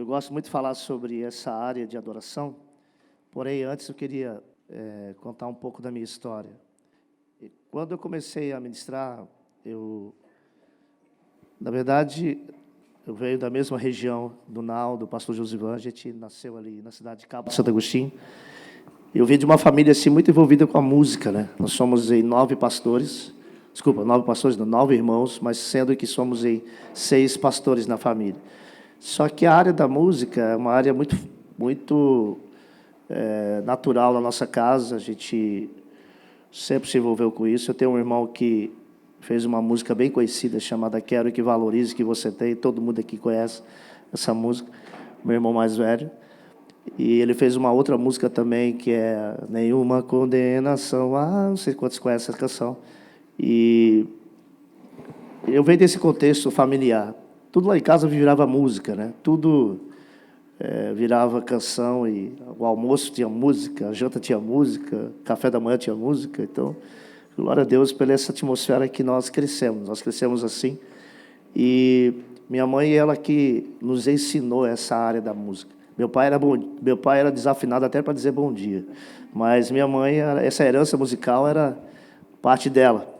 Eu gosto muito de falar sobre essa área de adoração, porém, antes eu queria contar um pouco da minha história. Quando eu comecei a ministrar, na verdade, eu venho da mesma região do Nau, do pastor Josivan. A gente nasceu ali na cidade de Cabo de Santo Agostinho. Eu vim de uma família assim, muito envolvida com a música, né? Nós somos 9 pastores, desculpa, 9 pastores, não, 9 irmãos, mas sendo que somos 6 pastores na família. Só que a área da música é uma área muito natural na nossa casa. A gente sempre se envolveu com isso. Eu tenho um irmão que fez uma música bem conhecida chamada Quero Que Valorize Que Você Tem. Todo mundo aqui conhece essa música, meu irmão mais velho. E ele fez uma outra música também que é Nenhuma Condenação. Não sei quantos conhecem essa canção. E eu venho desse contexto familiar. Tudo lá em casa virava música, né? Tudo virava canção, e o almoço tinha música, a janta tinha música, café da manhã tinha música. Então, glória a Deus pela essa atmosfera que nós crescemos. Nós crescemos assim. E minha mãe, ela que nos ensinou essa área da música. Meu pai era desafinado até para dizer bom dia. Mas minha mãe, essa herança musical era parte dela.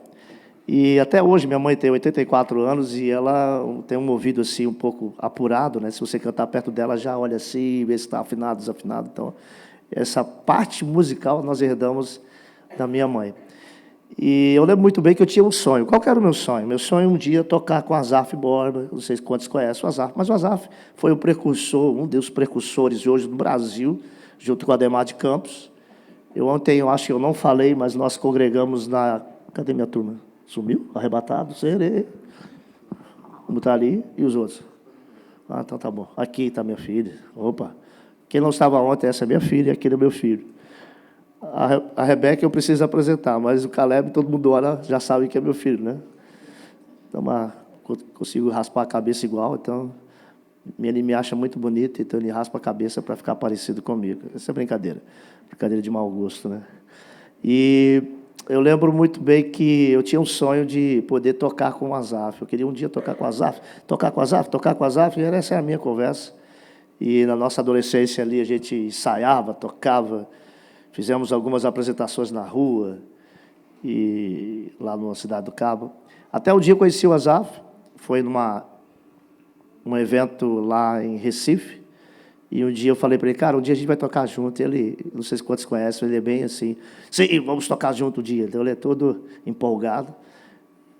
E até hoje, minha mãe tem 84 anos e ela tem um ouvido assim um pouco apurado, né? Se você cantar perto dela, já olha assim, vê se está afinado, desafinado. Então, essa parte musical nós herdamos da minha mãe. E eu lembro muito bem que eu tinha um sonho. Qual que era o meu sonho? Meu sonho um dia tocar com Asaf Borba. Não sei quantos conhecem o Asaf, mas o Asaf foi o precursor, um dos precursores hoje no Brasil, junto com a Ademar de Campos. Ontem, eu acho que eu não falei, mas nós congregamos na... Cadê minha turma? Sumiu? Arrebatado? Serei. Como está ali? E os outros? Então tá bom. Aqui está minha filha. Opa. Quem não estava ontem, essa é minha filha, e aquele é meu filho. A Rebeca eu preciso apresentar, mas o Caleb, todo mundo olha, já sabe que é meu filho, né? Então, consigo raspar a cabeça igual, então ele me acha muito bonito, então ele raspa a cabeça para ficar parecido comigo. Essa é brincadeira de mau gosto, né? E eu lembro muito bem que eu tinha um sonho de poder tocar com o Asaf. Eu queria um dia tocar com o Asaf, e essa é a minha conversa. E na nossa adolescência ali a gente ensaiava, tocava. Fizemos algumas apresentações na rua, e lá na Cidade do Cabo. Até o dia eu conheci o Asaf, foi um evento lá em Recife, e um dia eu falei para ele, cara, um dia a gente vai tocar junto. E ele, não sei se quantos conhecem, ele é bem assim, sim, vamos tocar junto um dia. Então ele é todo empolgado.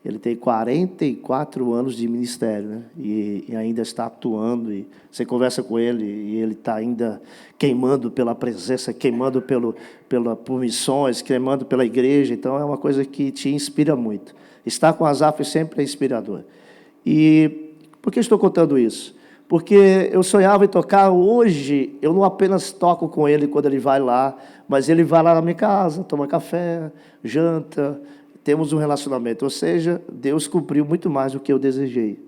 Ele tem 44 anos de ministério, né? E ainda está atuando. E você conversa com ele e ele está ainda queimando pela presença, queimando por missões, queimando pela igreja. Então, é uma coisa que te inspira muito. Estar com Asaf sempre é inspirador. E por que estou contando isso? Porque eu sonhava em tocar. Hoje, eu não apenas toco com ele quando ele vai lá, mas ele vai lá na minha casa, toma café, janta. Temos um relacionamento, ou seja, Deus cumpriu muito mais do que eu desejei.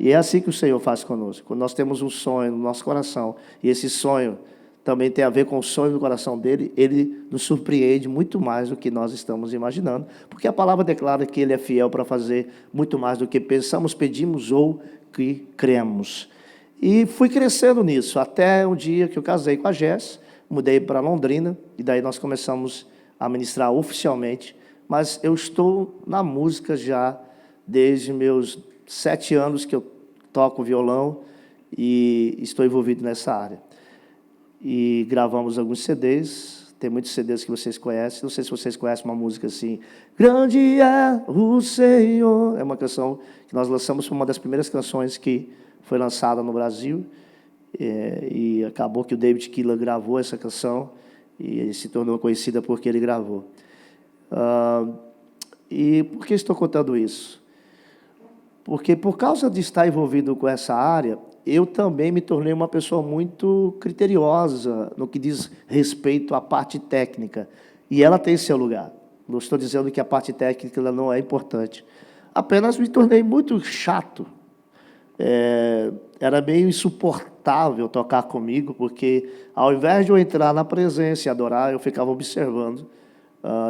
E é assim que o Senhor faz conosco. Quando nós temos um sonho no nosso coração, e esse sonho também tem a ver com o sonho do coração dele, ele nos surpreende muito mais do que nós estamos imaginando, porque a palavra declara que ele é fiel para fazer muito mais do que pensamos, pedimos ou que cremos. E fui crescendo nisso, até um dia que eu casei com a Jess, mudei para Londrina, e daí nós começamos a ministrar oficialmente. Mas eu estou na música já desde meus 7 anos que eu toco violão e estou envolvido nessa área. E gravamos alguns CDs, tem muitos CDs que vocês conhecem, não sei se vocês conhecem uma música assim, Grande é o Senhor, é uma canção que nós lançamos, foi uma das primeiras canções que foi lançada no Brasil, e acabou que o David Keelan gravou essa canção, e se tornou conhecida porque ele gravou. E por que estou contando isso? Porque, por causa de estar envolvido com essa área, eu também me tornei uma pessoa muito criteriosa no que diz respeito à parte técnica. E ela tem seu lugar. Não estou dizendo que a parte técnica ela não é importante. Apenas me tornei muito chato. Era meio insuportável tocar comigo, porque, ao invés de eu entrar na presença e adorar, eu ficava observando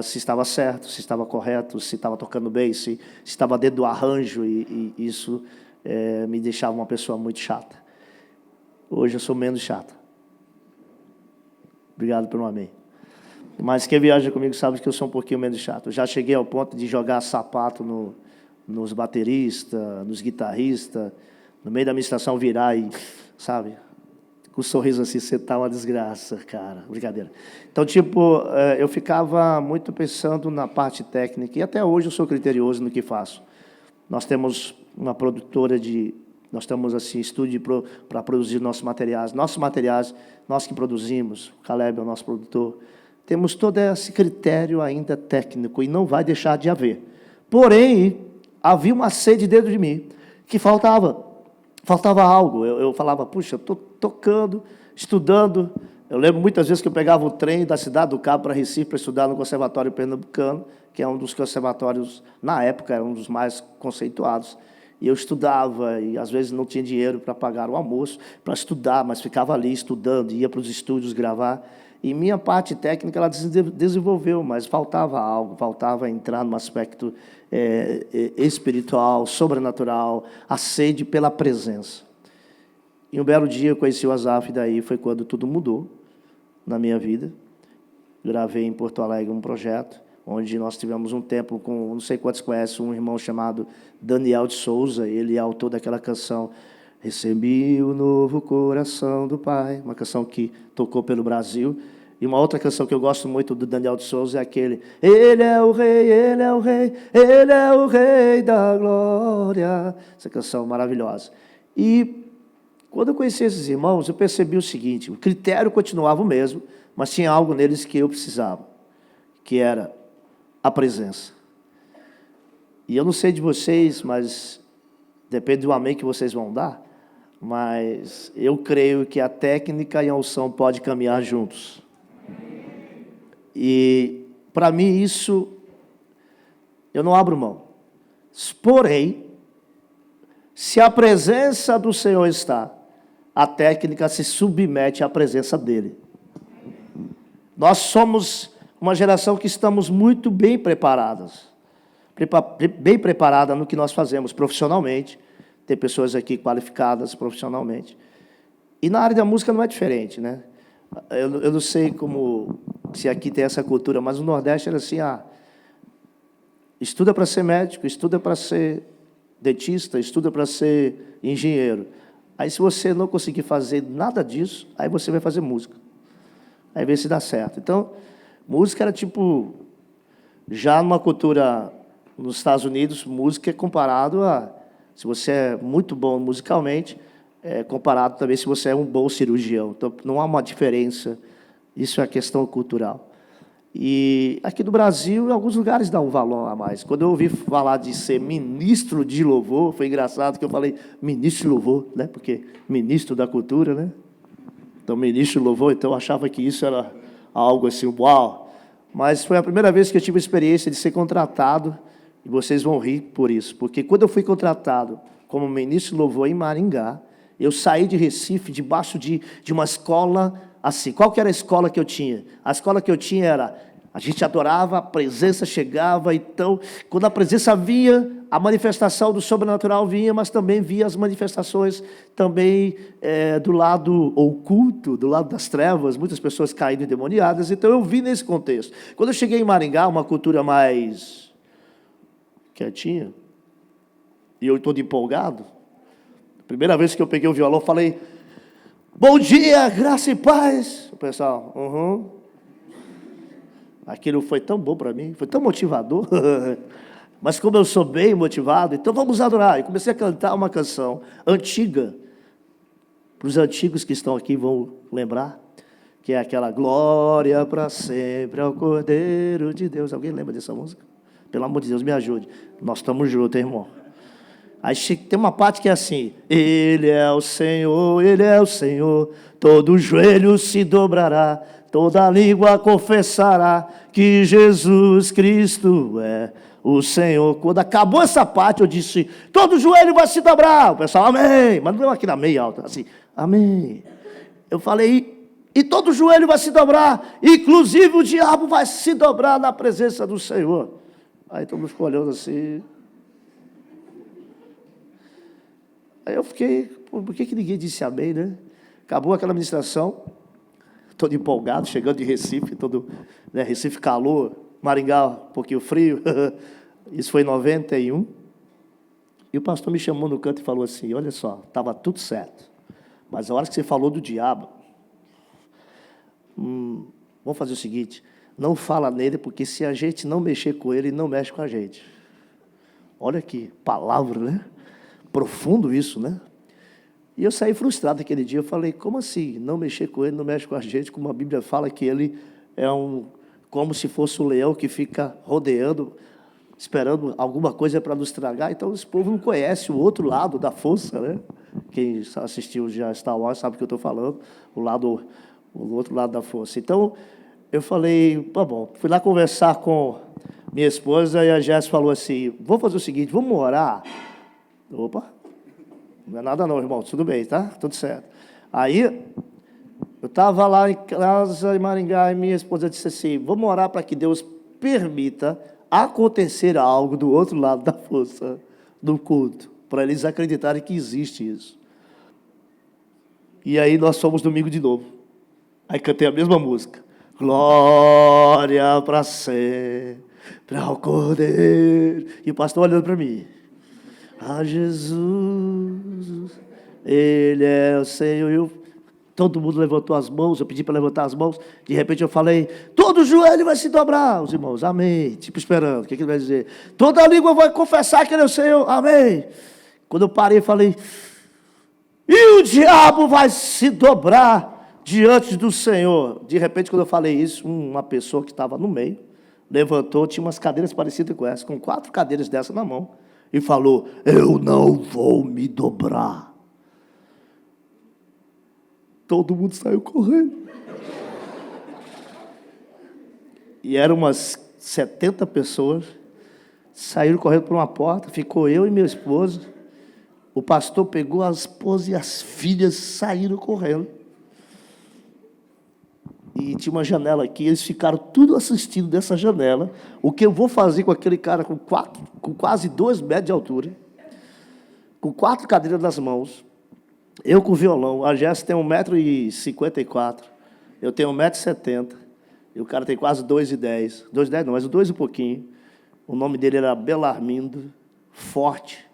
se estava certo, se estava correto, se estava tocando bem, se estava dentro do arranjo, e isso me deixava uma pessoa muito chata. Hoje eu sou menos chato. Obrigado pelo amém. Mas quem viaja comigo sabe que eu sou um pouquinho menos chato. Eu já cheguei ao ponto de jogar sapato nos bateristas, nos guitarristas, no meio da administração virar e, sabe, com um sorriso assim, você tá uma desgraça, cara. Brincadeira. Então, tipo, eu ficava muito pensando na parte técnica, e até hoje eu sou criterioso no que faço. Nós temos uma produtora nós temos, assim, estúdio para produzir nossos materiais, nós que produzimos, o Caleb é o nosso produtor, temos todo esse critério ainda técnico, e não vai deixar de haver. Porém, havia uma sede dentro de mim, que faltava algo. Eu falava, puxa, eu estou tocando, estudando. Eu lembro muitas vezes que eu pegava o trem da Cidade do Cabo para Recife para estudar no Conservatório Pernambucano, que é um dos conservatórios, na época, era um dos mais conceituados. E eu estudava, e às vezes não tinha dinheiro para pagar o almoço, para estudar, mas ficava ali estudando, ia para os estúdios gravar. E minha parte técnica, ela desenvolveu, mas faltava algo, faltava entrar no aspecto espiritual, sobrenatural, a sede pela presença. E um belo dia eu conheci o Asaf, e daí foi quando tudo mudou na minha vida. Gravei em Porto Alegre um projeto, onde nós tivemos um tempo com, não sei quantos conhecem, um irmão chamado Daniel de Souza, ele é autor daquela canção Recebi o Novo Coração do Pai, uma canção que tocou pelo Brasil. E uma outra canção que eu gosto muito do Daniel de Souza é aquele Ele é o Rei, Ele é o Rei, Ele é o Rei da Glória. Essa canção maravilhosa. E quando eu conheci esses irmãos, eu percebi o seguinte, o critério continuava o mesmo, mas tinha algo neles que eu precisava, que era a presença. E eu não sei de vocês, mas depende do amém que vocês vão dar, mas eu creio que a técnica e a unção podem caminhar juntos. E, para mim, isso, eu não abro mão. Porém, se a presença do Senhor está, a técnica se submete à presença dEle. Nós somos uma geração que estamos muito bem preparadas. Bem preparada no que nós fazemos profissionalmente. Tem pessoas aqui qualificadas profissionalmente. E na área da música não é diferente, né? Eu não sei se aqui tem essa cultura, mas no Nordeste era assim, estuda para ser médico, estuda para ser dentista, estuda para ser engenheiro. Aí, se você não conseguir fazer nada disso, aí você vai fazer música. Aí vê se dá certo. Então, música era tipo, já numa cultura nos Estados Unidos, música é comparado se você é muito bom musicalmente, comparado também se você é um bom cirurgião. Então, não há uma diferença. Isso é questão cultural. E aqui no Brasil, em alguns lugares dá um valor a mais. Quando eu ouvi falar de ser ministro de louvor, foi engraçado que eu falei ministro de louvor, né? Porque ministro da cultura, né? Então, ministro de louvor, então eu achava que isso era algo assim, uau. Mas foi a primeira vez que eu tive a experiência de ser contratado, e vocês vão rir por isso, porque quando eu fui contratado como ministro de louvor em Maringá, eu saí de Recife debaixo de uma escola assim. Qual que era a escola que eu tinha? A escola que eu tinha era, a gente adorava, a presença chegava, então, quando a presença vinha, a manifestação do sobrenatural vinha, mas também vinha as manifestações também do lado oculto, do lado das trevas, muitas pessoas caíram endemoniadas, então eu vi nesse contexto. Quando eu cheguei em Maringá, uma cultura mais quietinha, e eu todo empolgado, primeira vez que eu peguei o violão, falei, bom dia, graça e paz. O pessoal, Aquilo foi tão bom para mim, foi tão motivador. Mas como eu sou bem motivado, então vamos adorar. E comecei a cantar uma canção antiga, para os antigos que estão aqui vão lembrar, que é aquela glória para sempre ao Cordeiro de Deus. Alguém lembra dessa música? Pelo amor de Deus, me ajude. Nós estamos juntos, irmão. Aí tem uma parte que é assim, Ele é o Senhor, todo joelho se dobrará, toda língua confessará que Jesus Cristo é o Senhor. Quando acabou essa parte, eu disse, todo joelho vai se dobrar. O pessoal, amém. Mas não aqui na meia alta, assim, amém. Eu falei, e todo joelho vai se dobrar, inclusive o diabo vai se dobrar na presença do Senhor. Aí todo mundo ficou olhando assim. Aí eu fiquei, por que ninguém disse amém, né? Acabou aquela ministração, todo empolgado, chegando de Recife, todo, né, Recife calor, Maringá um pouquinho frio. Isso foi em 91. E o pastor me chamou no canto e falou assim, olha só, estava tudo certo, mas a hora que você falou do diabo, vamos fazer o seguinte, não fala nele, porque se a gente não mexer com ele, ele não mexe com a gente. Olha que palavra, né? Profundo isso, né? E eu saí frustrado aquele dia. Eu falei, como assim? Não mexer com ele, não mexe com a gente, como a Bíblia fala que ele é como se fosse um leão que fica rodeando, esperando alguma coisa para nos tragar. Então, esse povo não conhece o outro lado da força, né? Quem assistiu já Star Wars sabe o que eu estou falando, o outro lado da força. Então, eu falei, tá bom, fui lá conversar com minha esposa e a Jéssica falou assim, vamos fazer o seguinte, vamos orar. Opa, não é nada não, irmão, tudo bem, tá? Tudo certo. Aí, eu estava lá em casa, em Maringá, e minha esposa disse assim, vamos orar para que Deus permita acontecer algo do outro lado da força, do culto, para eles acreditarem que existe isso. E aí nós fomos domingo de novo. Aí cantei a mesma música. Glória para sempre ao Cordeiro. E o pastor olhando para mim. Ah, Jesus, Ele é o Senhor. Todo mundo levantou as mãos, eu pedi para levantar as mãos. De repente eu falei, todo joelho vai se dobrar. Os irmãos, amém. Tipo esperando, o que ele vai dizer? Toda língua vai confessar que Ele é o Senhor, amém. Quando eu parei, falei, e o diabo vai se dobrar diante do Senhor. De repente, quando eu falei isso, uma pessoa que estava no meio, levantou, tinha umas cadeiras parecidas com essa, com 4 cadeiras dessa na mão, e falou, eu não vou me dobrar. Todo mundo saiu correndo. E eram umas 70 pessoas, saíram correndo por uma porta, ficou eu e minha esposa, o pastor pegou a esposa e as filhas saíram correndo. E tinha uma janela aqui, eles ficaram tudo assistindo dessa janela. O que eu vou fazer com aquele cara com quase 2 metros de altura, com 4 cadeiras nas mãos, eu com violão, a Jéssica tem 1,54 m, eu tenho 1,70 m, e o cara tem quase 2,10 m. 2,10 não, mas 2 e pouquinho. O nome dele era Belarmindo, forte.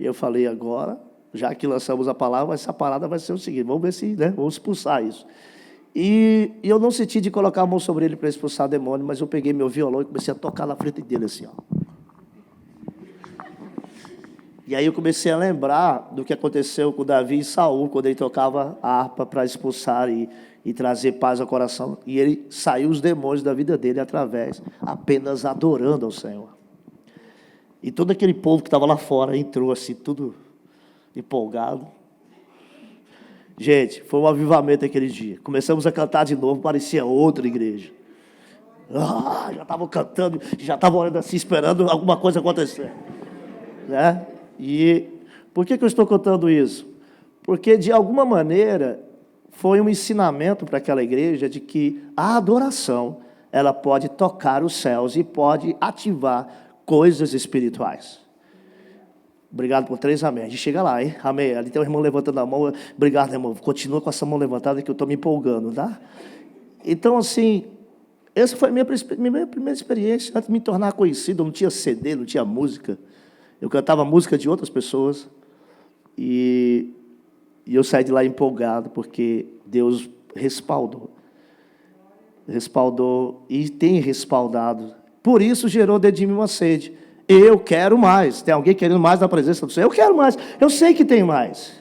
E eu falei, agora, já que lançamos a palavra, essa parada vai ser o seguinte, vamos ver se, né, vamos expulsar isso. E eu não senti de colocar a mão sobre ele para expulsar o demônio, mas eu peguei meu violão e comecei a tocar na frente dele assim, ó. E aí eu comecei a lembrar do que aconteceu com Davi e Saul, quando ele tocava a harpa para expulsar e trazer paz ao coração. E ele saiu os demônios da vida dele através, apenas adorando ao Senhor. E todo aquele povo que estava lá fora entrou assim, tudo empolgado. Gente, foi um avivamento aquele dia. Começamos a cantar de novo, parecia outra igreja. Já estavam cantando, já estavam olhando assim, esperando alguma coisa acontecer. Né? E por que eu estou contando isso? Porque, de alguma maneira, foi um ensinamento para aquela igreja de que a adoração, ela pode tocar os céus e pode ativar coisas espirituais. Obrigado por 3 amém. A gente chega lá, hein? Amém. Ali tem um irmão levantando a mão. Obrigado, irmão. Continua com essa mão levantada que eu estou me empolgando, tá? Então, assim, essa foi a minha primeira experiência. Antes de me tornar conhecido, eu não tinha CD, não tinha música. Eu cantava música de outras pessoas. E eu saí de lá empolgado, porque Deus respaldou. Respaldou e tem respaldado. Por isso gerou dentro de mim uma sede. Eu quero mais. Tem alguém querendo mais da presença do Senhor? Eu quero mais. Eu sei que tem mais.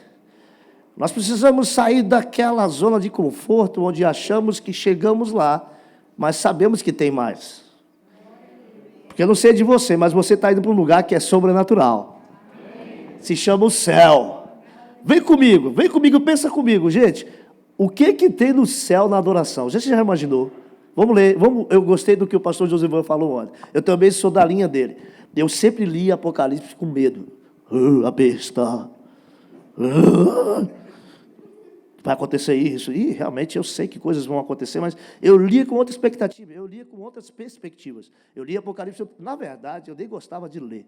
Nós precisamos sair daquela zona de conforto onde achamos que chegamos lá, mas sabemos que tem mais. Porque eu não sei de você, mas você está indo para um lugar que é sobrenatural. Se chama o céu. Vem comigo, pensa comigo. Gente, o que tem no céu na adoração? Você já imaginou? Vamos ler. Eu gostei do que o pastor Josivan falou ontem. Eu também sou da linha dele. Eu sempre li Apocalipse com medo. A besta. Vai acontecer isso. E realmente eu sei que coisas vão acontecer, mas eu lia com outra expectativa, eu lia com outras perspectivas. Eu li Apocalipse, na verdade, eu nem gostava de ler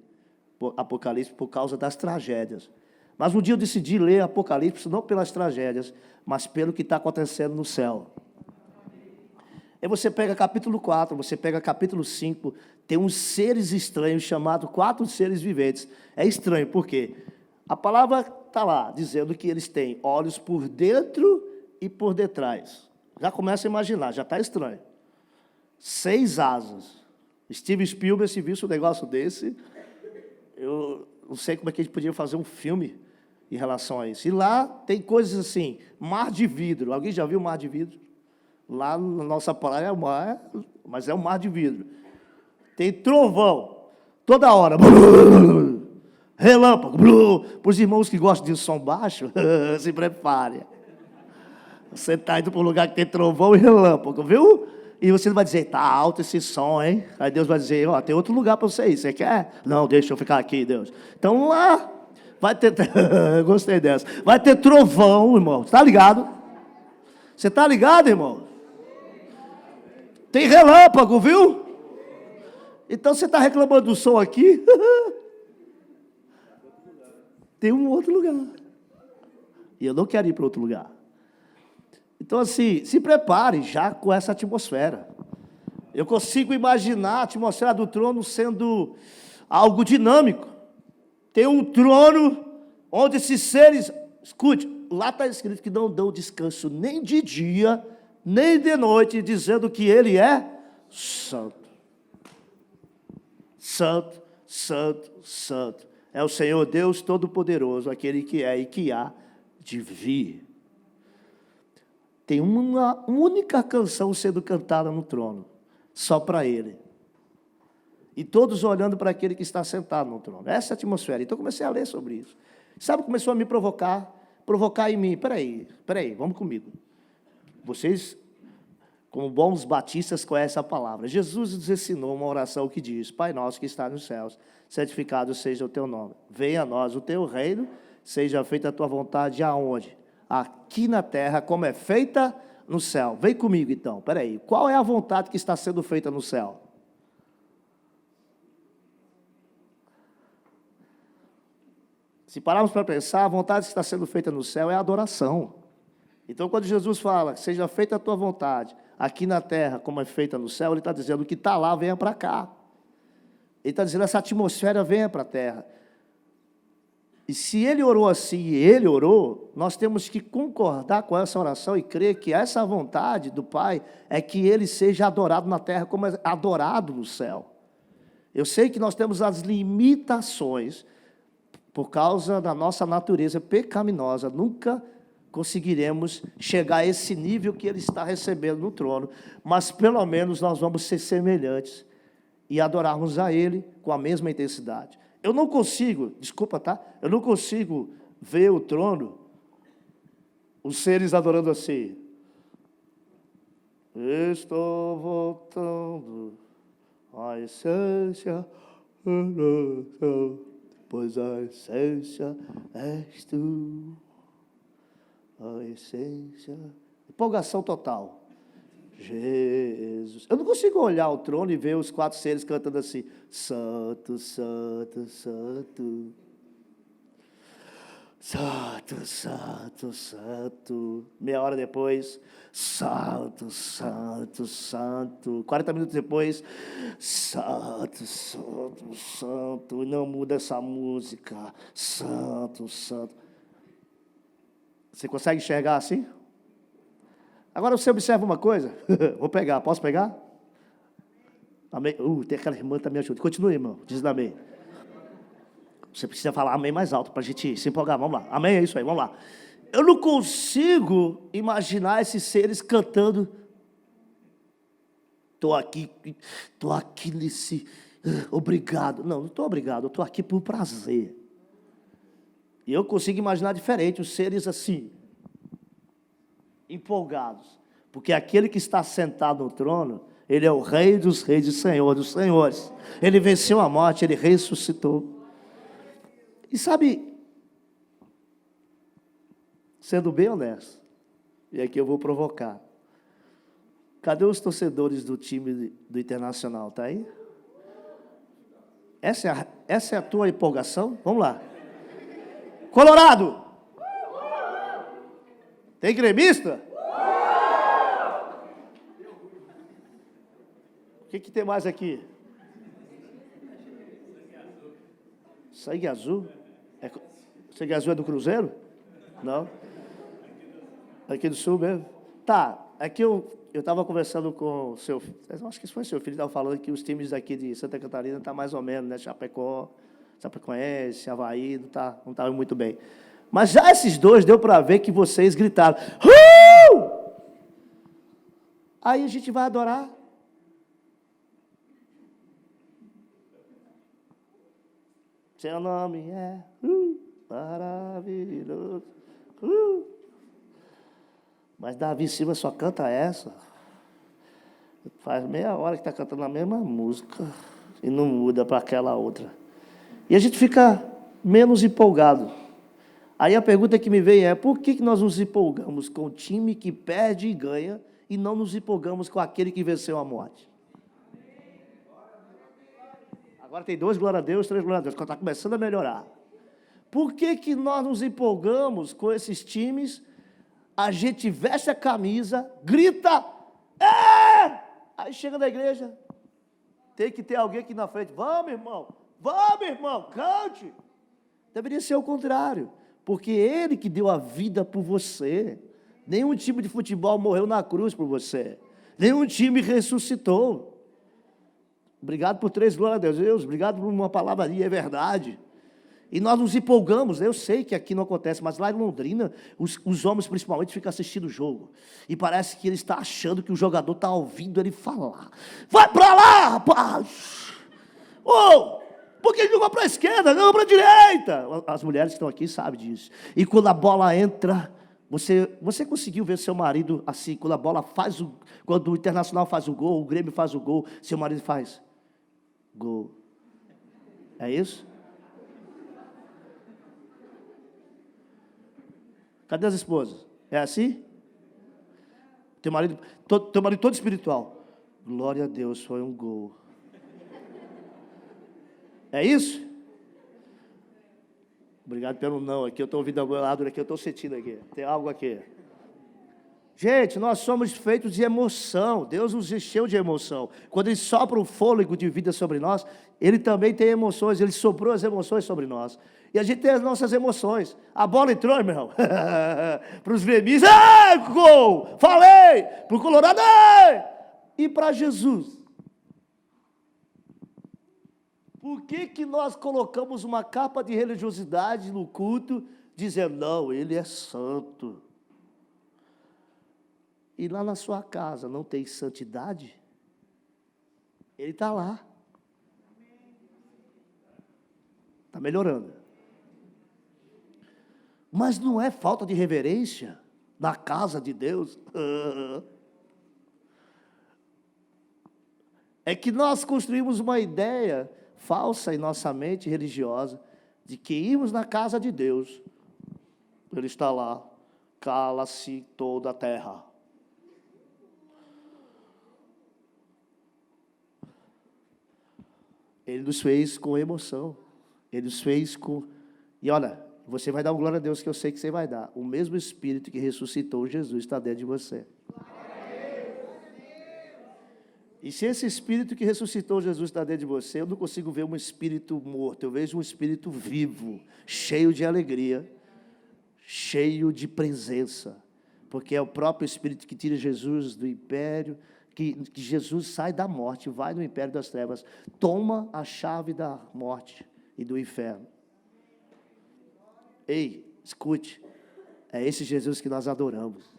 Apocalipse por causa das tragédias. Mas um dia eu decidi ler Apocalipse não pelas tragédias, mas pelo que está acontecendo no céu. Aí você pega capítulo 4, você pega capítulo 5, tem uns seres estranhos chamados 4 seres viventes. É estranho, por quê? A palavra está lá, dizendo que eles têm olhos por dentro e por detrás. Já começa a imaginar, já está estranho. 6 asas. Steven Spielberg, se visse um negócio desse, eu não sei como é que a gente podia fazer um filme em relação a isso. E lá tem coisas assim, mar de vidro. Alguém já viu mar de vidro? Lá na nossa praia é o mar, mas é um mar de vidro. Tem trovão, toda hora. Relâmpago. Para os irmãos que gostam de som baixo, se prepare. Você está indo para um lugar que tem trovão e relâmpago, viu? E você vai dizer, tá alto esse som, hein? Aí Deus vai dizer, ó, tem outro lugar para você ir, você quer? Não, deixa eu ficar aqui, Deus. Então lá, vai ter, gostei dessa, vai ter trovão, irmão, tá ligado? Você tá ligado, irmão? Tem relâmpago, viu? Então você está reclamando do som aqui? Tem um outro lugar. E eu não quero ir para outro lugar. Então, assim, se prepare já com essa atmosfera. Eu consigo imaginar a atmosfera do trono sendo algo dinâmico. Tem um trono onde esses seres... Escute, lá está escrito que não dão descanso nem de dia, nem de noite, dizendo que ele é santo. Santo, santo, santo. É o Senhor Deus Todo-Poderoso, aquele que é e que há de vir. Tem uma única canção sendo cantada no trono, só para ele. E todos olhando para aquele que está sentado no trono. Essa é a atmosfera. Então eu comecei a ler sobre isso. Sabe, começou a me provocar em mim. Peraí, vamos comigo. Vocês, como bons batistas, conhecem a palavra. Jesus nos ensinou uma oração que diz, Pai nosso que está nos céus, santificado seja o teu nome. Venha a nós o teu reino, seja feita a tua vontade aonde? Aqui na terra, como é feita no céu. Vem comigo, então. Peraí, qual é a vontade que está sendo feita no céu? Se pararmos para pensar, a vontade que está sendo feita no céu é a adoração. Então, quando Jesus fala, seja feita a tua vontade, aqui na terra, como é feita no céu, ele está dizendo, o que está lá, venha para cá. Ele está dizendo, essa atmosfera venha para a terra. E se ele orou assim, e ele orou, nós temos que concordar com essa oração e crer que essa vontade do Pai é que ele seja adorado na terra como é adorado no céu. Eu sei que nós temos as limitações por causa da nossa natureza pecaminosa, nunca conseguiremos chegar a esse nível que ele está recebendo no trono, mas pelo menos nós vamos ser semelhantes e adorarmos a ele com a mesma intensidade. Eu não consigo, desculpa, tá? Eu não consigo ver o trono, os seres adorando assim. Estou voltando à essência, pois a essência és tu. A essência. Empolgação total. Jesus. Eu não consigo olhar o trono e ver os 4 seres cantando assim. Santo, santo, santo. Santo, santo, santo. Meia hora depois. Santo, santo, santo. 40 minutos depois. Santo, santo, santo. E não muda essa música. Santo, santo. Você consegue enxergar assim? Agora você observa uma coisa. Vou pegar, posso pegar? Amém. Tem aquela irmã que está me ajudando. Continue, irmão, dizendo amém. Você precisa falar amém mais alto para a gente se empolgar. Vamos lá. Amém, é isso aí, vamos lá. Eu não consigo imaginar esses seres cantando. Estou aqui nesse... Obrigado. Não estou obrigado, eu estou aqui por prazer. E eu consigo imaginar diferente, os seres assim, empolgados. Porque aquele que está sentado no trono, ele é o Rei dos Reis e Senhor dos Senhores. Ele venceu a morte, ele ressuscitou. E sabe, sendo bem honesto, e aqui eu vou provocar, cadê os torcedores do time do Internacional? Está aí? Essa é a tua empolgação? Vamos lá. Colorado? Tem gremista? O que tem mais aqui? Sangue azul? Sangue azul é do Cruzeiro? Não? Aqui do Sul mesmo? Tá, aqui eu estava conversando com o seu filho, acho que foi seu filho, estava falando que os times daqui de Santa Catarina estão mais ou menos, né? Chapecoense, Avaí, não tá muito bem. Mas já esses dois deu para ver que vocês gritaram. Aí a gente vai adorar. Seu nome é maravilhoso. Mas Davi Silva só canta essa. Faz meia hora que está cantando a mesma música e não muda para aquela outra. E a gente fica menos empolgado. Aí a pergunta que me veio é: por que nós nos empolgamos com o time que perde e ganha e não nos empolgamos com aquele que venceu a morte? Agora tem 2 glória a Deus, 3 glória a Deus, está começando a melhorar. Por que nós nos empolgamos com esses times? A gente veste a camisa, grita, aí chega na igreja, tem que ter alguém aqui na frente, vamos irmão, cante. Deveria ser o contrário, porque Ele que deu a vida por você. Nenhum time de futebol morreu na cruz por você, nenhum time ressuscitou. Obrigado por 3 glória a Deus, obrigado por uma palavra ali, é verdade. E nós nos empolgamos, eu sei que aqui não acontece, mas lá em Londrina, os homens principalmente ficam assistindo o jogo. E parece que ele está achando que o jogador está ouvindo ele falar. Vai para lá, rapaz! Por que jogou para a esquerda, não para a direita? As mulheres que estão aqui sabem disso. E quando a bola entra, você conseguiu ver seu marido assim, quando a bola quando o Internacional faz o gol, o Grêmio faz o gol, seu marido faz gol. É isso? Cadê as esposas? É assim? Teu marido todo espiritual. Glória a Deus, foi um gol. É isso? Obrigado pelo não. Aqui eu estou ouvindo algum lado, aqui eu estou sentindo aqui. Tem algo aqui. Gente, nós somos feitos de emoção. Deus nos encheu de emoção. Quando Ele sopra o fôlego de vida sobre nós, Ele também tem emoções. Ele soprou as emoções sobre nós. E a gente tem as nossas emoções. A bola entrou, meu irmão. Para os gremistas, gol! Falei! Para o Colorado, e para Jesus. Por que nós colocamos uma capa de religiosidade no culto, dizendo, não, Ele é santo? E lá na sua casa não tem santidade? Ele está lá. Está melhorando. Mas não é falta de reverência na casa de Deus. É que nós construímos uma ideia falsa em nossa mente religiosa de que irmos na casa de Deus, Ele está lá, cala-se toda a terra. Ele nos fez com emoção. Ele nos fez com... E olha, você vai dar uma glória a Deus que eu sei que você vai dar. O mesmo Espírito que ressuscitou Jesus está dentro de você. E se esse Espírito que ressuscitou Jesus está dentro de você, eu não consigo ver um Espírito morto. Eu vejo um Espírito vivo, cheio de alegria, cheio de presença. Porque é o próprio Espírito que tira Jesus do império, que Jesus sai da morte, vai no império das trevas, toma a chave da morte e do inferno. Ei, escute, é esse Jesus que nós adoramos.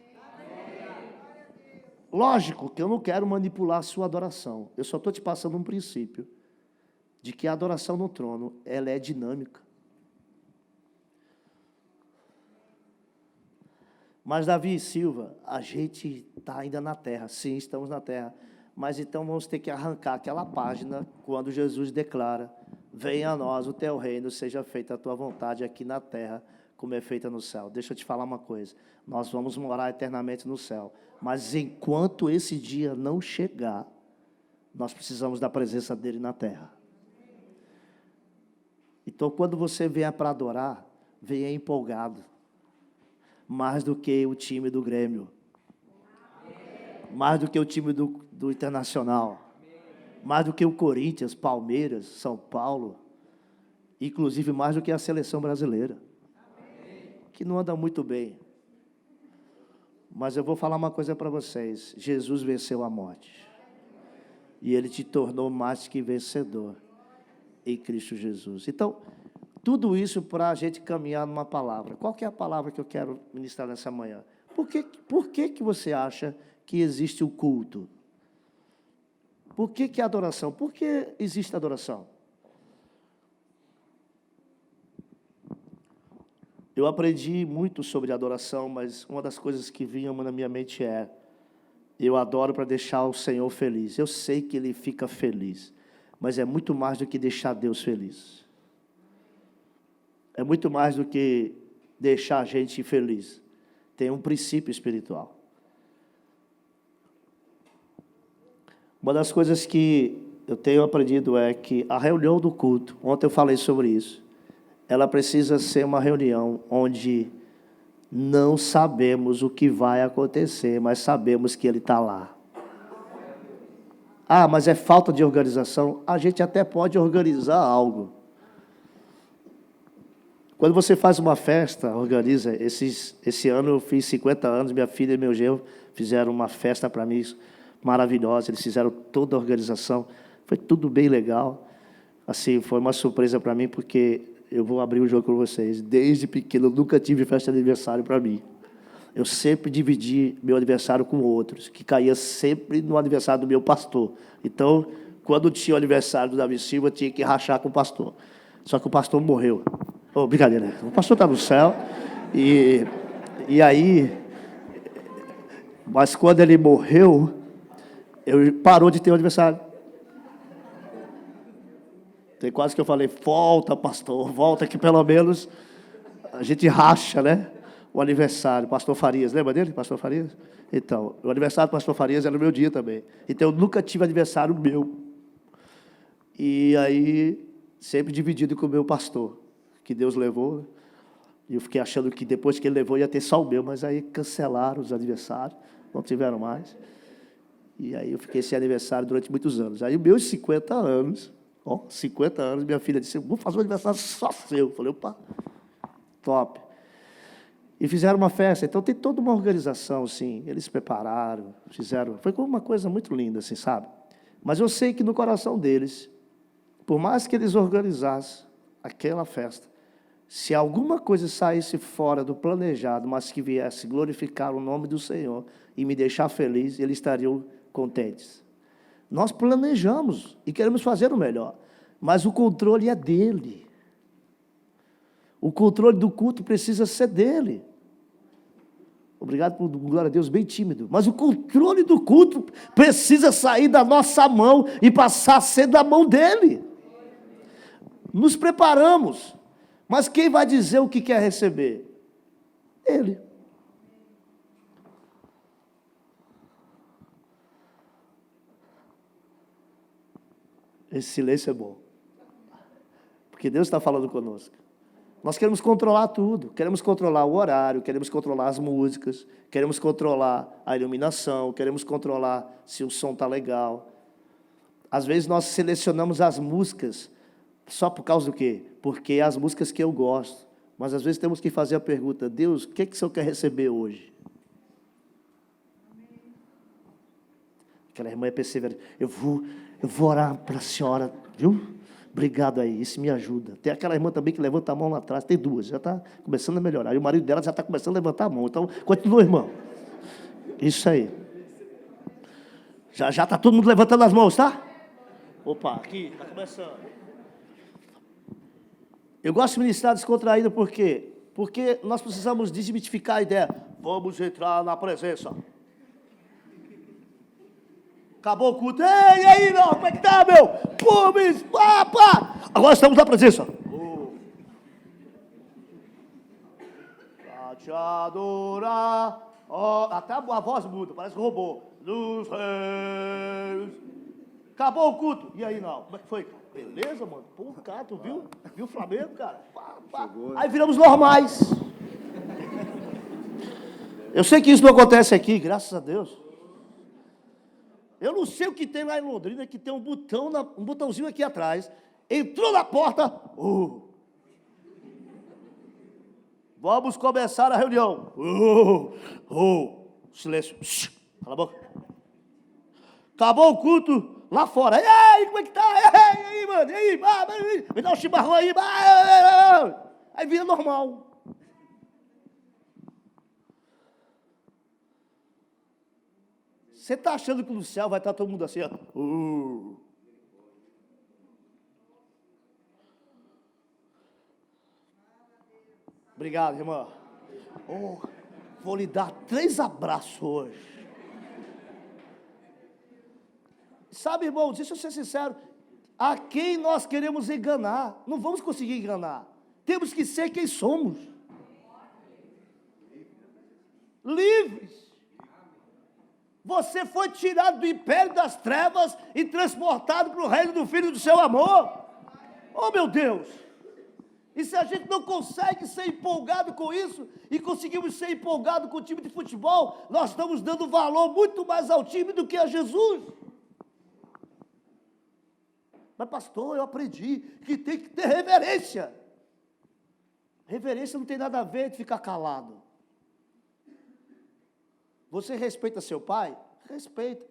Lógico que eu não quero manipular a sua adoração, eu só estou te passando um princípio, de que a adoração no trono, ela é dinâmica. Mas Davi e Silva, a gente está ainda na terra, sim, estamos na terra, mas então vamos ter que arrancar aquela página quando Jesus declara, venha a nós o teu reino, seja feita a tua vontade aqui na terra, como é feita no céu. Deixa eu te falar uma coisa, nós vamos morar eternamente no céu, mas enquanto esse dia não chegar, nós precisamos da presença dele na terra. Então, quando você vier para adorar, venha empolgado, mais do que o time do Grêmio, mais do que o time do Internacional, mais do que o Corinthians, Palmeiras, São Paulo, inclusive mais do que a seleção brasileira, que não anda muito bem. Mas eu vou falar uma coisa para vocês: Jesus venceu a morte, e Ele te tornou mais que vencedor em Cristo Jesus. Então, tudo isso para a gente caminhar numa palavra. Qual que é a palavra que eu quero ministrar nessa manhã? Por que você acha que existe o culto? Por que a adoração? Por que existe adoração? Eu aprendi muito sobre adoração, mas uma das coisas que vinha na minha mente é: eu adoro para deixar o Senhor feliz. Eu sei que Ele fica feliz, mas é muito mais do que deixar Deus feliz. É muito mais do que deixar a gente feliz. Tem um princípio espiritual. Uma das coisas que eu tenho aprendido é que a reunião do culto, ontem eu falei sobre isso, ela precisa ser uma reunião onde não sabemos o que vai acontecer, mas sabemos que Ele está lá. Ah, mas é falta de organização? A gente até pode organizar algo. Quando você faz uma festa, organiza. Esse ano eu fiz 50 anos, minha filha e meu genro fizeram uma festa para mim maravilhosa. Eles fizeram toda a organização, foi tudo bem legal. Assim, foi uma surpresa para mim, porque eu vou abrir o jogo com vocês. Desde pequeno eu nunca tive festa de aniversário para mim. Eu sempre dividi meu aniversário com outros, que caía sempre no aniversário do meu pastor. Então, quando tinha o aniversário do Davi Silva, tinha que rachar com o pastor. Só que o pastor morreu. Oh, brincadeira, né? O pastor está no céu. E aí, mas quando ele morreu, parou de ter o aniversário. Tem quase que eu falei: volta, pastor, volta, que pelo menos a gente racha, né? O aniversário. Pastor Farias, lembra dele, pastor Farias? Então, o aniversário do pastor Farias era o meu dia também. Então, eu nunca tive aniversário meu. E aí, sempre dividido com o meu pastor, que Deus levou. E eu fiquei achando que depois que ele levou ia ter só o meu, mas aí cancelaram os aniversários, não tiveram mais. E aí eu fiquei sem aniversário durante muitos anos. Aí, meus 50 anos, 50 anos, minha filha disse: vou fazer um aniversário só seu. Eu falei: opa, top. E fizeram uma festa. Então tem toda uma organização, assim. Eles se prepararam, fizeram. Foi uma coisa muito linda, assim, sabe? Mas eu sei que no coração deles, por mais que eles organizassem aquela festa, se alguma coisa saísse fora do planejado, mas que viesse glorificar o nome do Senhor e me deixar feliz, eles estariam contentes. Nós planejamos e queremos fazer o melhor, mas o controle é dele. O controle do culto precisa ser dele. Obrigado por glória a Deus, bem tímido. Mas o controle do culto precisa sair da nossa mão e passar a ser da mão dele. Nos preparamos, mas quem vai dizer o que quer receber? Ele. Esse silêncio é bom, porque Deus está falando conosco. Nós queremos controlar tudo, queremos controlar o horário, queremos controlar as músicas, queremos controlar a iluminação, queremos controlar se o som está legal. Às vezes nós selecionamos as músicas só por causa do quê? Porque é as músicas que eu gosto. Mas às vezes temos que fazer a pergunta: Deus, o que o Senhor quer receber hoje? Aquela irmã é perseverante. Eu vou orar para a senhora, viu? Obrigado aí, isso me ajuda. Tem aquela irmã também que levanta a mão lá atrás, tem duas, já está começando a melhorar. E o marido dela já está começando a levantar a mão. Então, continua, irmão. Isso aí. Já está todo mundo levantando as mãos, tá? Opa, aqui, está começando. Eu gosto de ministrar descontraído, por quê? Porque nós precisamos desmitificar a ideia. Vamos entrar na presença. Acabou o culto. Ei, e aí, meu? Como é que tá, meu? Pubis, pá. Agora estamos na presença. Pra te adorar. Até a voz muda, parece que roubou. Dos reis. Acabou o culto. E aí, não? Como é que foi, cara? Beleza, mano? Pô, cara, tu viu? Viu o Flamengo, cara? Pá, pá. Aí viramos normais. Eu sei que isso não acontece aqui, graças a Deus. Eu não sei o que tem lá em Londrina, que tem um botãozinho aqui atrás. Entrou na porta. Vamos começar a reunião. Silêncio. Cala a boca. Acabou o culto lá fora. E aí, como é que tá? E aí, mano? E aí? Me dá um chimarrão aí. Aí vira normal. Você está achando que no céu vai estar todo mundo assim, ó? Obrigado, irmã. Vou lhe dar 3 abraços hoje. Sabe, irmão, deixa eu ser sincero. A quem nós queremos enganar? Não vamos conseguir enganar. Temos que ser quem somos. Livres. Você foi tirado do império das trevas e transportado para o reino do Filho do seu amor. Oh, meu Deus! E se a gente não consegue ser empolgado com isso, e conseguimos ser empolgado com o time de futebol, nós estamos dando valor muito mais ao time do que a Jesus. Mas, pastor, eu aprendi que tem que ter reverência. Reverência não tem nada a ver de ficar calado. Você respeita seu pai? Respeita.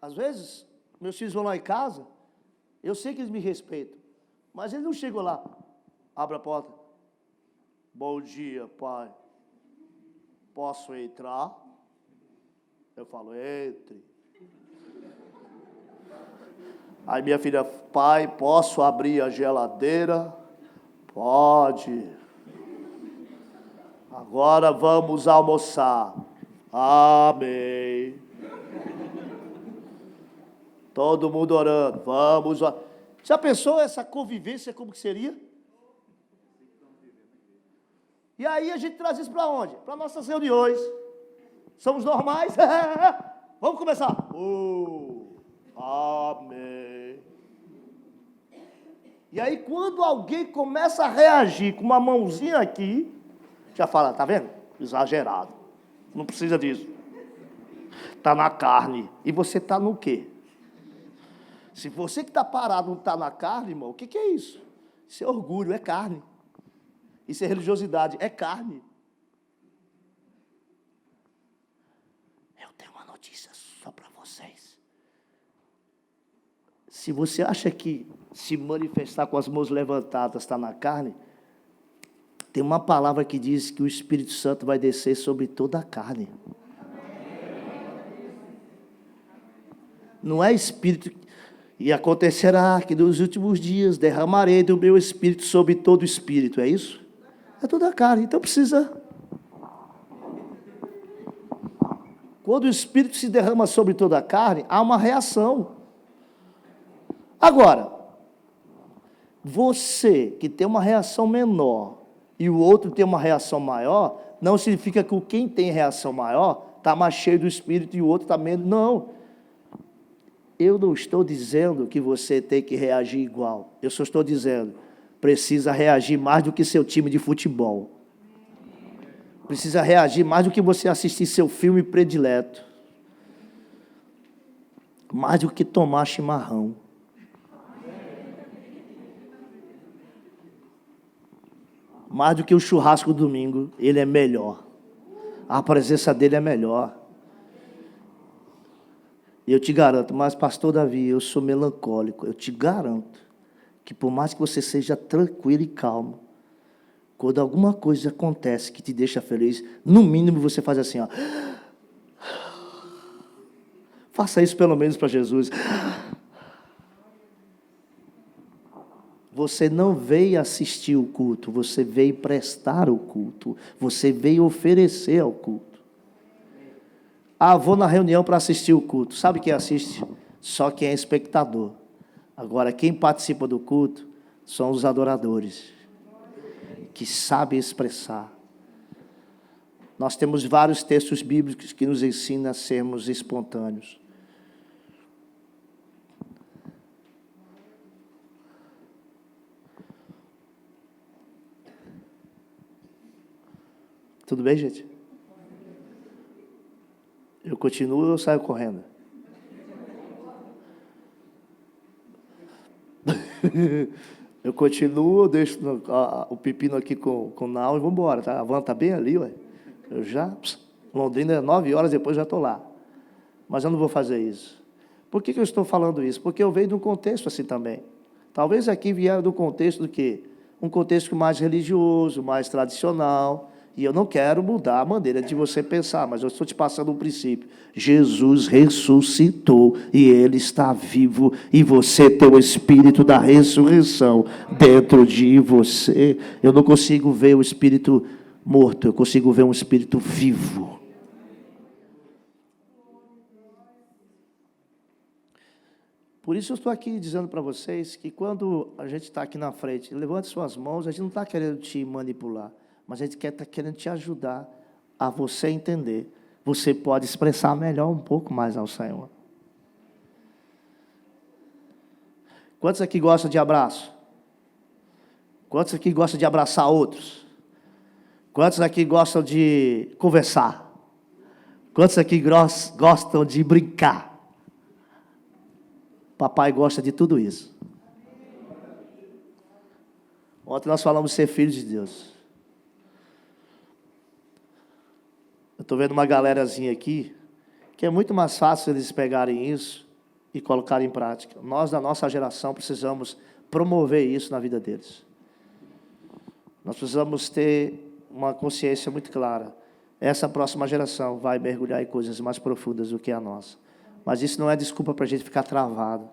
Às vezes, meus filhos vão lá em casa, eu sei que eles me respeitam, mas eles não chegam lá, abre a porta. Bom dia, pai. Posso entrar? Eu falo, entre. Aí minha filha, pai, posso abrir a geladeira? Pode. Agora vamos almoçar. Amém. Todo mundo orando. Vamos. Já pensou essa convivência como que seria? E aí a gente traz isso para onde? Para nossas reuniões. Somos normais? Vamos começar. Amém. E aí quando alguém começa a reagir com uma mãozinha aqui, já fala, tá vendo? Exagerado. Não precisa disso. Está na carne. E você está no quê? Se você que está parado não está na carne, irmão, o que é isso? Isso é orgulho, é carne. Isso é religiosidade, é carne. Eu tenho uma notícia só para vocês. Se você acha que se manifestar com as mãos levantadas está na carne, tem uma palavra que diz que o Espírito Santo vai descer sobre toda a carne. Não é espírito. E acontecerá que nos últimos dias derramarei do meu espírito sobre todo o espírito. É isso? É toda a carne. Então precisa. Quando o espírito se derrama sobre toda a carne, há uma reação. Agora, você que tem uma reação menor e o outro tem uma reação maior, não significa que quem tem reação maior está mais cheio do Espírito e o outro está menos. Não. Eu não estou dizendo que você tem que reagir igual. Eu só estou dizendo, precisa reagir mais do que seu time de futebol. Precisa reagir mais do que você assistir seu filme predileto. Mais do que tomar chimarrão. Mais do que o churrasco do domingo, ele é melhor. A presença dele é melhor. E eu te garanto, mas pastor Davi, eu sou melancólico. Eu te garanto que por mais que você seja tranquilo e calmo, quando alguma coisa acontece que te deixa feliz, no mínimo você faz assim, ó. Faça isso pelo menos para Jesus. Você não veio assistir o culto, você veio prestar o culto, você veio oferecer ao culto. Ah, vou na reunião para assistir o culto. Sabe quem assiste? Só quem é espectador. Agora, quem participa do culto são os adoradores, que sabem expressar. Nós temos vários textos bíblicos que nos ensinam a sermos espontâneos. Tudo bem, gente? Eu continuo ou eu saio correndo? Eu continuo, eu deixo o pepino aqui com o Nau e vamos embora, tá? A van está bem ali, ué. Eu já... Londrina, 9 horas depois, já estou lá. Mas eu não vou fazer isso. Por que eu estou falando isso? Porque eu venho de um contexto assim também. Talvez aqui vier do contexto do quê? Um contexto mais religioso, mais tradicional. E eu não quero mudar a maneira de você pensar, mas eu estou te passando um princípio. Jesus ressuscitou e Ele está vivo. E você tem o Espírito da ressurreição dentro de você. Eu não consigo ver o Espírito morto, eu consigo ver um Espírito vivo. Por isso eu estou aqui dizendo para vocês que quando a gente está aqui na frente, levante suas mãos, a gente não está querendo te manipular, mas a gente está querendo te ajudar a você entender. Você pode expressar melhor um pouco mais ao Senhor. Quantos aqui gostam de abraço? Quantos aqui gostam de abraçar outros? Quantos aqui gostam de conversar? Quantos aqui gostam de brincar? Papai gosta de tudo isso. Ontem nós falamos de ser filho de Deus. Eu estou vendo uma galerazinha aqui, que é muito mais fácil eles pegarem isso e colocarem em prática. Nós, da nossa geração, precisamos promover isso na vida deles. Nós precisamos ter uma consciência muito clara. Essa próxima geração vai mergulhar em coisas mais profundas do que a nossa. Mas isso não é desculpa para a gente ficar travado.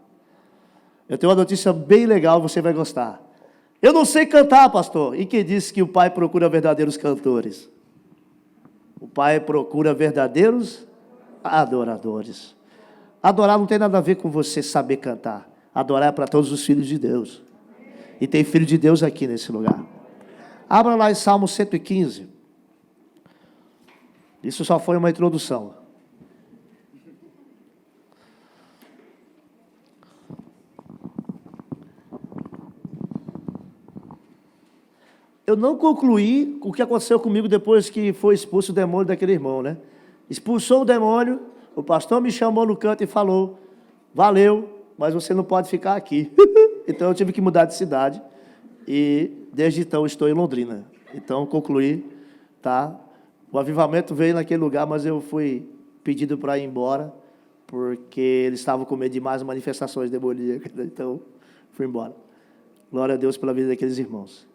Eu tenho uma notícia bem legal, você vai gostar. Eu não sei cantar, pastor. E quem disse que o Pai procura verdadeiros cantores? O Pai procura verdadeiros adoradores. Adorar não tem nada a ver com você saber cantar. Adorar é para todos os filhos de Deus. E tem filho de Deus aqui nesse lugar. Abra lá em Salmo 115. Isso só foi uma introdução. Eu não concluí o que aconteceu comigo depois que foi expulso o demônio daquele irmão, né? Expulsou o demônio, o pastor me chamou no canto e falou, valeu, mas você não pode ficar aqui. Então eu tive que mudar de cidade e desde então estou em Londrina. Então concluí, tá? O avivamento veio naquele lugar, mas eu fui pedido para ir embora, porque eles estavam com medo de mais manifestações demoníacas, então fui embora. Glória a Deus pela vida daqueles irmãos.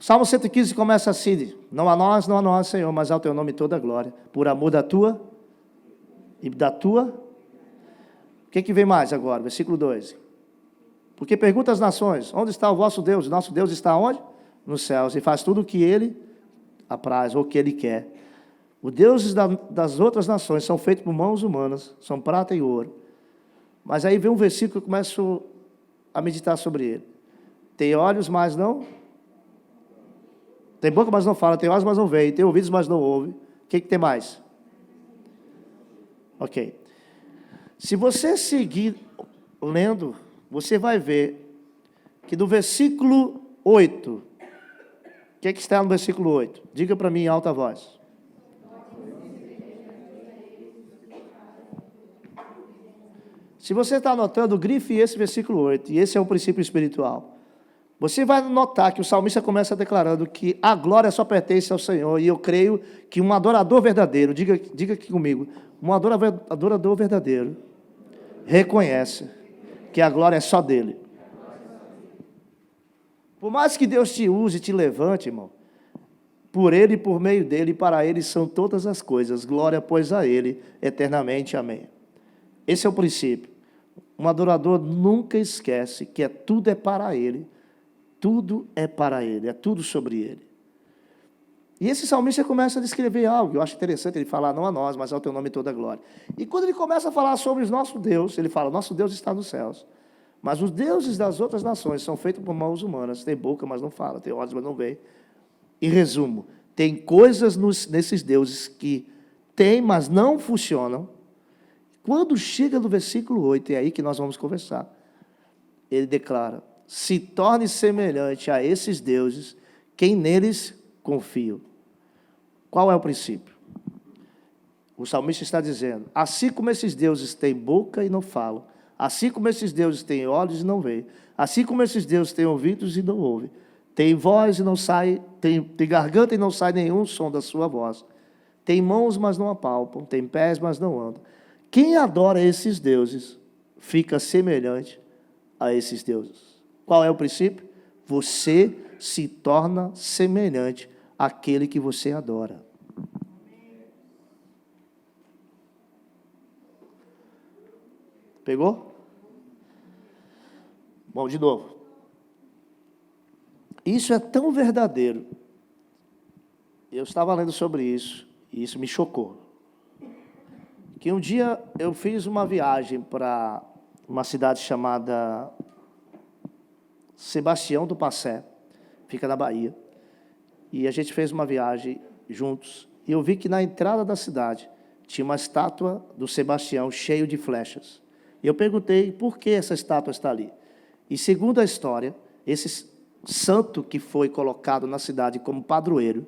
Salmo 115 começa assim, não a nós, Senhor, mas ao teu nome toda a glória, por amor da tua, e da tua, o que vem mais agora? Versículo 2, porque pergunta às nações, onde está o vosso Deus? Nosso Deus está onde? Nos céus, e faz tudo o que Ele apraz, ou o que Ele quer. Os deuses das outras nações são feitos por mãos humanas, são prata e ouro, mas aí vem um versículo que eu começo a meditar sobre ele, tem olhos, mas não... Tem boca, mas não fala. Tem olhos, mas não vê. Tem ouvidos, mas não ouve. O que tem mais? Ok. Se você seguir lendo, você vai ver que no versículo 8, o que está no versículo 8? Diga para mim em alta voz. Se você está anotando, grife esse versículo 8. E esse é um princípio espiritual. Você vai notar que o salmista começa declarando que a glória só pertence ao Senhor, e eu creio que um adorador verdadeiro, diga aqui comigo, um adorador verdadeiro, reconhece que a glória é só dele. Por mais que Deus te use e te levante, irmão, por ele, por meio dele, e para ele são todas as coisas, glória pois a ele, eternamente, amém. Esse é o princípio. Um adorador nunca esquece que tudo é para ele. Tudo é para ele, é tudo sobre ele. E esse salmista começa a descrever algo, eu acho interessante ele falar, não a nós, mas ao teu nome toda a glória. E quando ele começa a falar sobre o nosso Deus, ele fala, nosso Deus está nos céus. Mas os deuses das outras nações são feitos por mãos humanas, tem boca, mas não fala, tem olhos, mas não vê. Em resumo, tem coisas nesses deuses que tem, mas não funcionam. Quando chega no versículo 8, é aí que nós vamos conversar. Ele declara, se torne semelhante a esses deuses, quem neles confia. Qual é o princípio? O salmista está dizendo, assim como esses deuses têm boca e não falam, assim como esses deuses têm olhos e não veem, assim como esses deuses têm ouvidos e não ouvem, têm voz e não sai, tem garganta e não sai nenhum som da sua voz, tem mãos, mas não apalpam, tem pés, mas não andam. Quem adora esses deuses fica semelhante a esses deuses. Qual é o princípio? Você se torna semelhante àquele que você adora. Pegou? Bom, de novo. Isso é tão verdadeiro. Eu estava lendo sobre isso, e isso me chocou. Que um dia eu fiz uma viagem para uma cidade chamada Sebastião do Passé, fica na Bahia, e a gente fez uma viagem juntos, e eu vi que na entrada da cidade tinha uma estátua do Sebastião cheio de flechas. E eu perguntei por que essa estátua está ali. E segundo a história, esse santo que foi colocado na cidade como padroeiro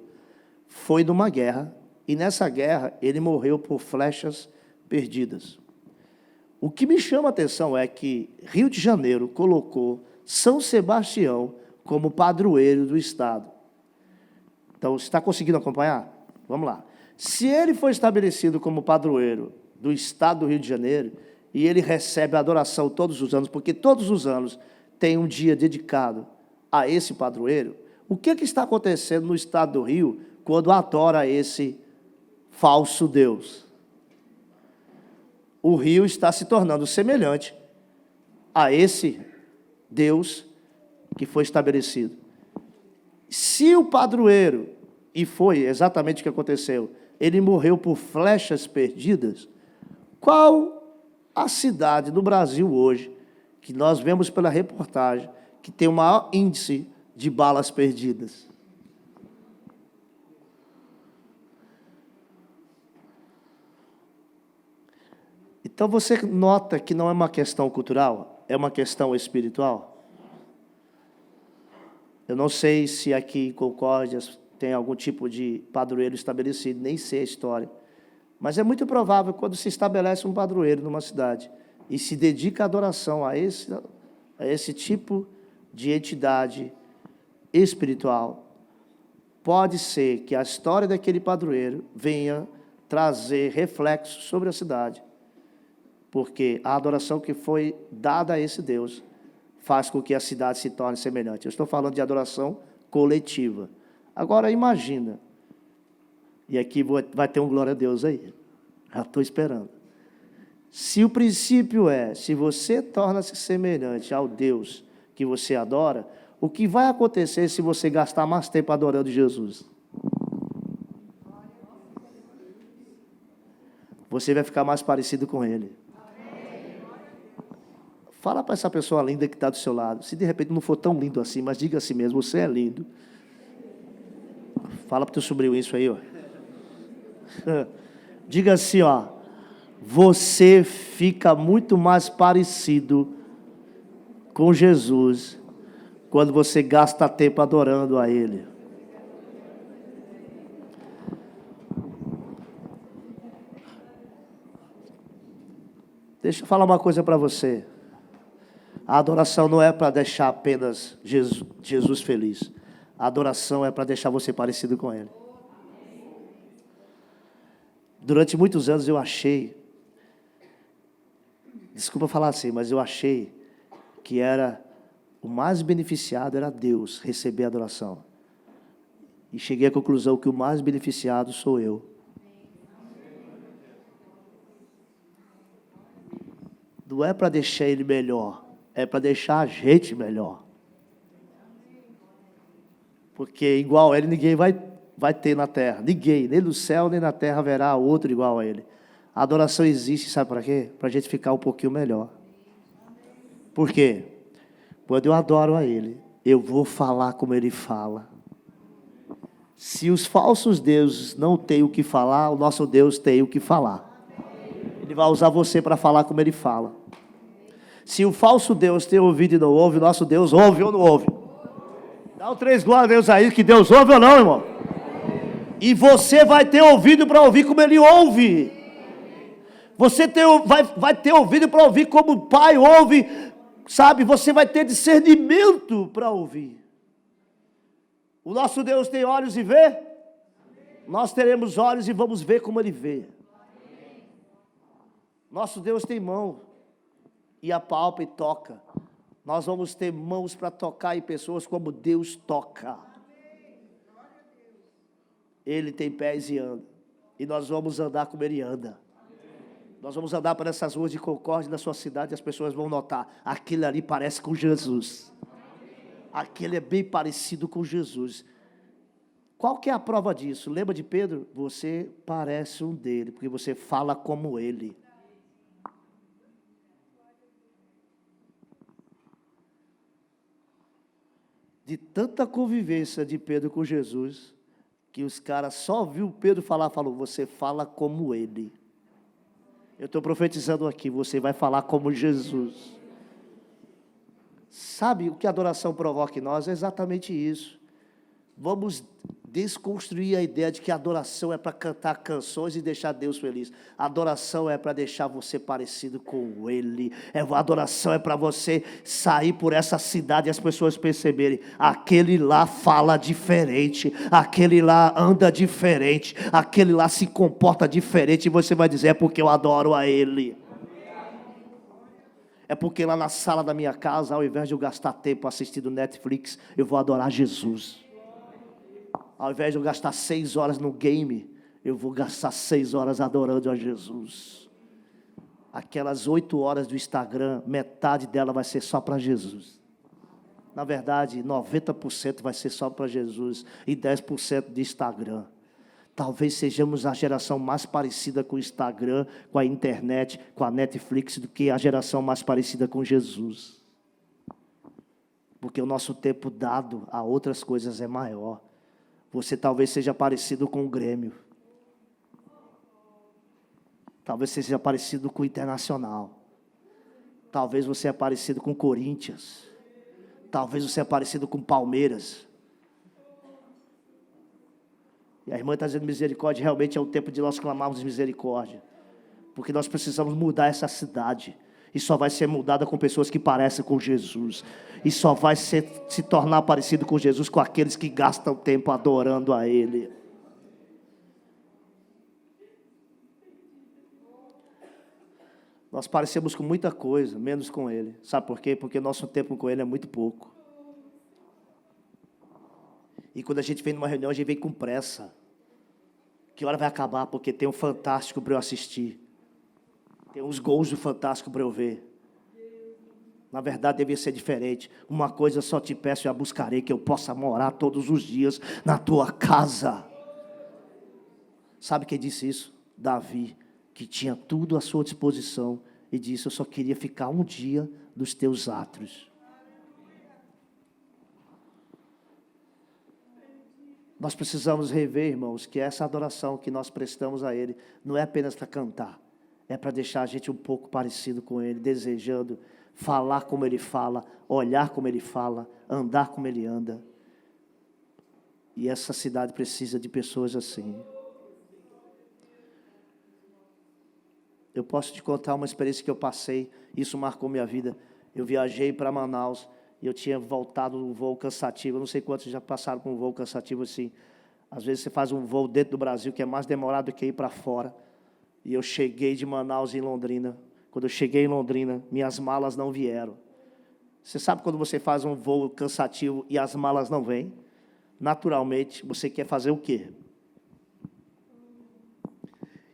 foi numa guerra, e nessa guerra ele morreu por flechas perdidas. O que me chama a atenção é que Rio de Janeiro colocou São Sebastião como padroeiro do estado. Então, você está conseguindo acompanhar? Vamos lá. Se ele foi estabelecido como padroeiro do estado do Rio de Janeiro, e ele recebe a adoração todos os anos, porque todos os anos tem um dia dedicado a esse padroeiro, o que está acontecendo no estado do Rio quando adora esse falso Deus? O Rio está se tornando semelhante a esse Deus que foi estabelecido. Se o padroeiro, e foi exatamente o que aconteceu, ele morreu por flechas perdidas, qual a cidade do Brasil hoje, que nós vemos pela reportagem, que tem o maior índice de balas perdidas? Então você nota que não é uma questão cultural, é uma questão espiritual? Eu não sei se aqui em Concórdias tem algum tipo de padroeiro estabelecido, nem sei a história. Mas é muito provável quando se estabelece um padroeiro numa cidade e se dedica à adoração a esse tipo de entidade espiritual, pode ser que a história daquele padroeiro venha trazer reflexos sobre a cidade. Porque a adoração que foi dada a esse Deus faz com que a cidade se torne semelhante. Eu estou falando de adoração coletiva. Agora, imagina, e aqui vai ter um glória a Deus aí, já estou esperando. Se o princípio se você torna-se semelhante ao Deus que você adora, o que vai acontecer se você gastar mais tempo adorando Jesus? Você vai ficar mais parecido com Ele. Fala para essa pessoa linda que está do seu lado. Se de repente não for tão lindo assim, mas diga assim mesmo, você é lindo. Fala para o teu sobrinho isso aí, ó. Diga assim, ó. Você fica muito mais parecido com Jesus quando você gasta tempo adorando a Ele. Deixa eu falar uma coisa para você. A adoração não é para deixar apenas Jesus feliz. A adoração é para deixar você parecido com Ele. Durante muitos anos eu achei, desculpa falar assim, mas eu achei que o mais beneficiado era Deus receber a adoração. E cheguei à conclusão que o mais beneficiado sou eu. Não é para deixar Ele melhor, é para deixar a gente melhor. Porque igual a Ele ninguém vai ter na terra. Ninguém, nem no céu, nem na terra haverá outro igual a Ele. A adoração existe, sabe para quê? Para a gente ficar um pouquinho melhor. Por quê? Quando eu adoro a Ele, eu vou falar como Ele fala. Se os falsos deuses não têm o que falar, o nosso Deus tem o que falar. Ele vai usar você para falar como Ele fala. Se o falso Deus tem ouvido e não ouve, o nosso Deus ouve ou não ouve? Dá um 3 glórias a Deus aí, que Deus ouve ou não, irmão? E você vai ter ouvido para ouvir como ele ouve. Você vai ter ouvido para ouvir como o Pai ouve. Sabe, você vai ter discernimento para ouvir. O nosso Deus tem olhos e vê. Nós teremos olhos e vamos ver como ele vê. Nosso Deus tem mão e apalpa e toca. Nós vamos ter mãos para tocar em pessoas como Deus toca. Ele tem pés e anda. E nós vamos andar como ele anda. Nós vamos andar por essas ruas de Concórdia da sua cidade e as pessoas vão notar. Aquele ali parece com Jesus. Aquele é bem parecido com Jesus. Qual que é a prova disso? Lembra de Pedro? Você parece um dele, porque você fala como ele. De tanta convivência de Pedro com Jesus, que os caras só viu Pedro falar, falou, você fala como ele. Eu estou profetizando aqui, você vai falar como Jesus. Sabe o que a adoração provoca em nós? É exatamente isso. Vamos desconstruir a ideia de que a adoração é para cantar canções e deixar Deus feliz. A adoração é para deixar você parecido com Ele. A adoração é para você sair por essa cidade e as pessoas perceberem, aquele lá fala diferente, aquele lá anda diferente, aquele lá se comporta diferente, e você vai dizer, é porque eu adoro a Ele. É porque lá na sala da minha casa, ao invés de eu gastar tempo assistindo Netflix, eu vou adorar Jesus. Ao invés de eu gastar 6 horas no game, eu vou gastar 6 horas adorando a Jesus. Aquelas 8 horas do Instagram, metade dela vai ser só para Jesus. Na verdade, 90% vai ser só para Jesus e 10% de Instagram. Talvez sejamos a geração mais parecida com o Instagram, com a internet, com a Netflix, do que a geração mais parecida com Jesus. Porque o nosso tempo dado a outras coisas é maior. Você talvez seja parecido com o Grêmio. Talvez você seja parecido com o Internacional. Talvez você é parecido com o Corinthians. Talvez você é parecido com o Palmeiras. E a irmã está dizendo misericórdia, realmente é o tempo de nós clamarmos misericórdia. Porque nós precisamos mudar essa cidade. E só vai ser mudada com pessoas que parecem com Jesus. E só vai se tornar parecido com Jesus com aqueles que gastam tempo adorando a Ele. Nós parecemos com muita coisa, menos com Ele. Sabe por quê? Porque nosso tempo com Ele é muito pouco. E quando a gente vem numa reunião, a gente vem com pressa. Que hora vai acabar? Porque tem um Fantástico para eu assistir. Tem uns gols do Fantástico para eu ver. Na verdade, devia ser diferente. Uma coisa só te peço e a buscarei, que eu possa morar todos os dias na tua casa. Sabe quem disse isso? Davi, que tinha tudo à sua disposição, e disse, eu só queria ficar um dia nos teus átrios. Nós precisamos rever, irmãos, que essa adoração que nós prestamos a Ele, não é apenas para cantar, é para deixar a gente um pouco parecido com Ele, desejando falar como Ele fala, olhar como Ele fala, andar como Ele anda. E essa cidade precisa de pessoas assim. Eu posso te contar uma experiência que eu passei, isso marcou minha vida. Eu viajei para Manaus e eu tinha voltado num voo cansativo. Eu não sei quantos já passaram por um voo cansativo assim. Às vezes você faz um voo dentro do Brasil que é mais demorado do que ir para fora. E eu cheguei de Manaus em Londrina. Quando eu cheguei em Londrina, minhas malas não vieram. Você sabe quando você faz um voo cansativo e as malas não vêm? Naturalmente, você quer fazer o quê?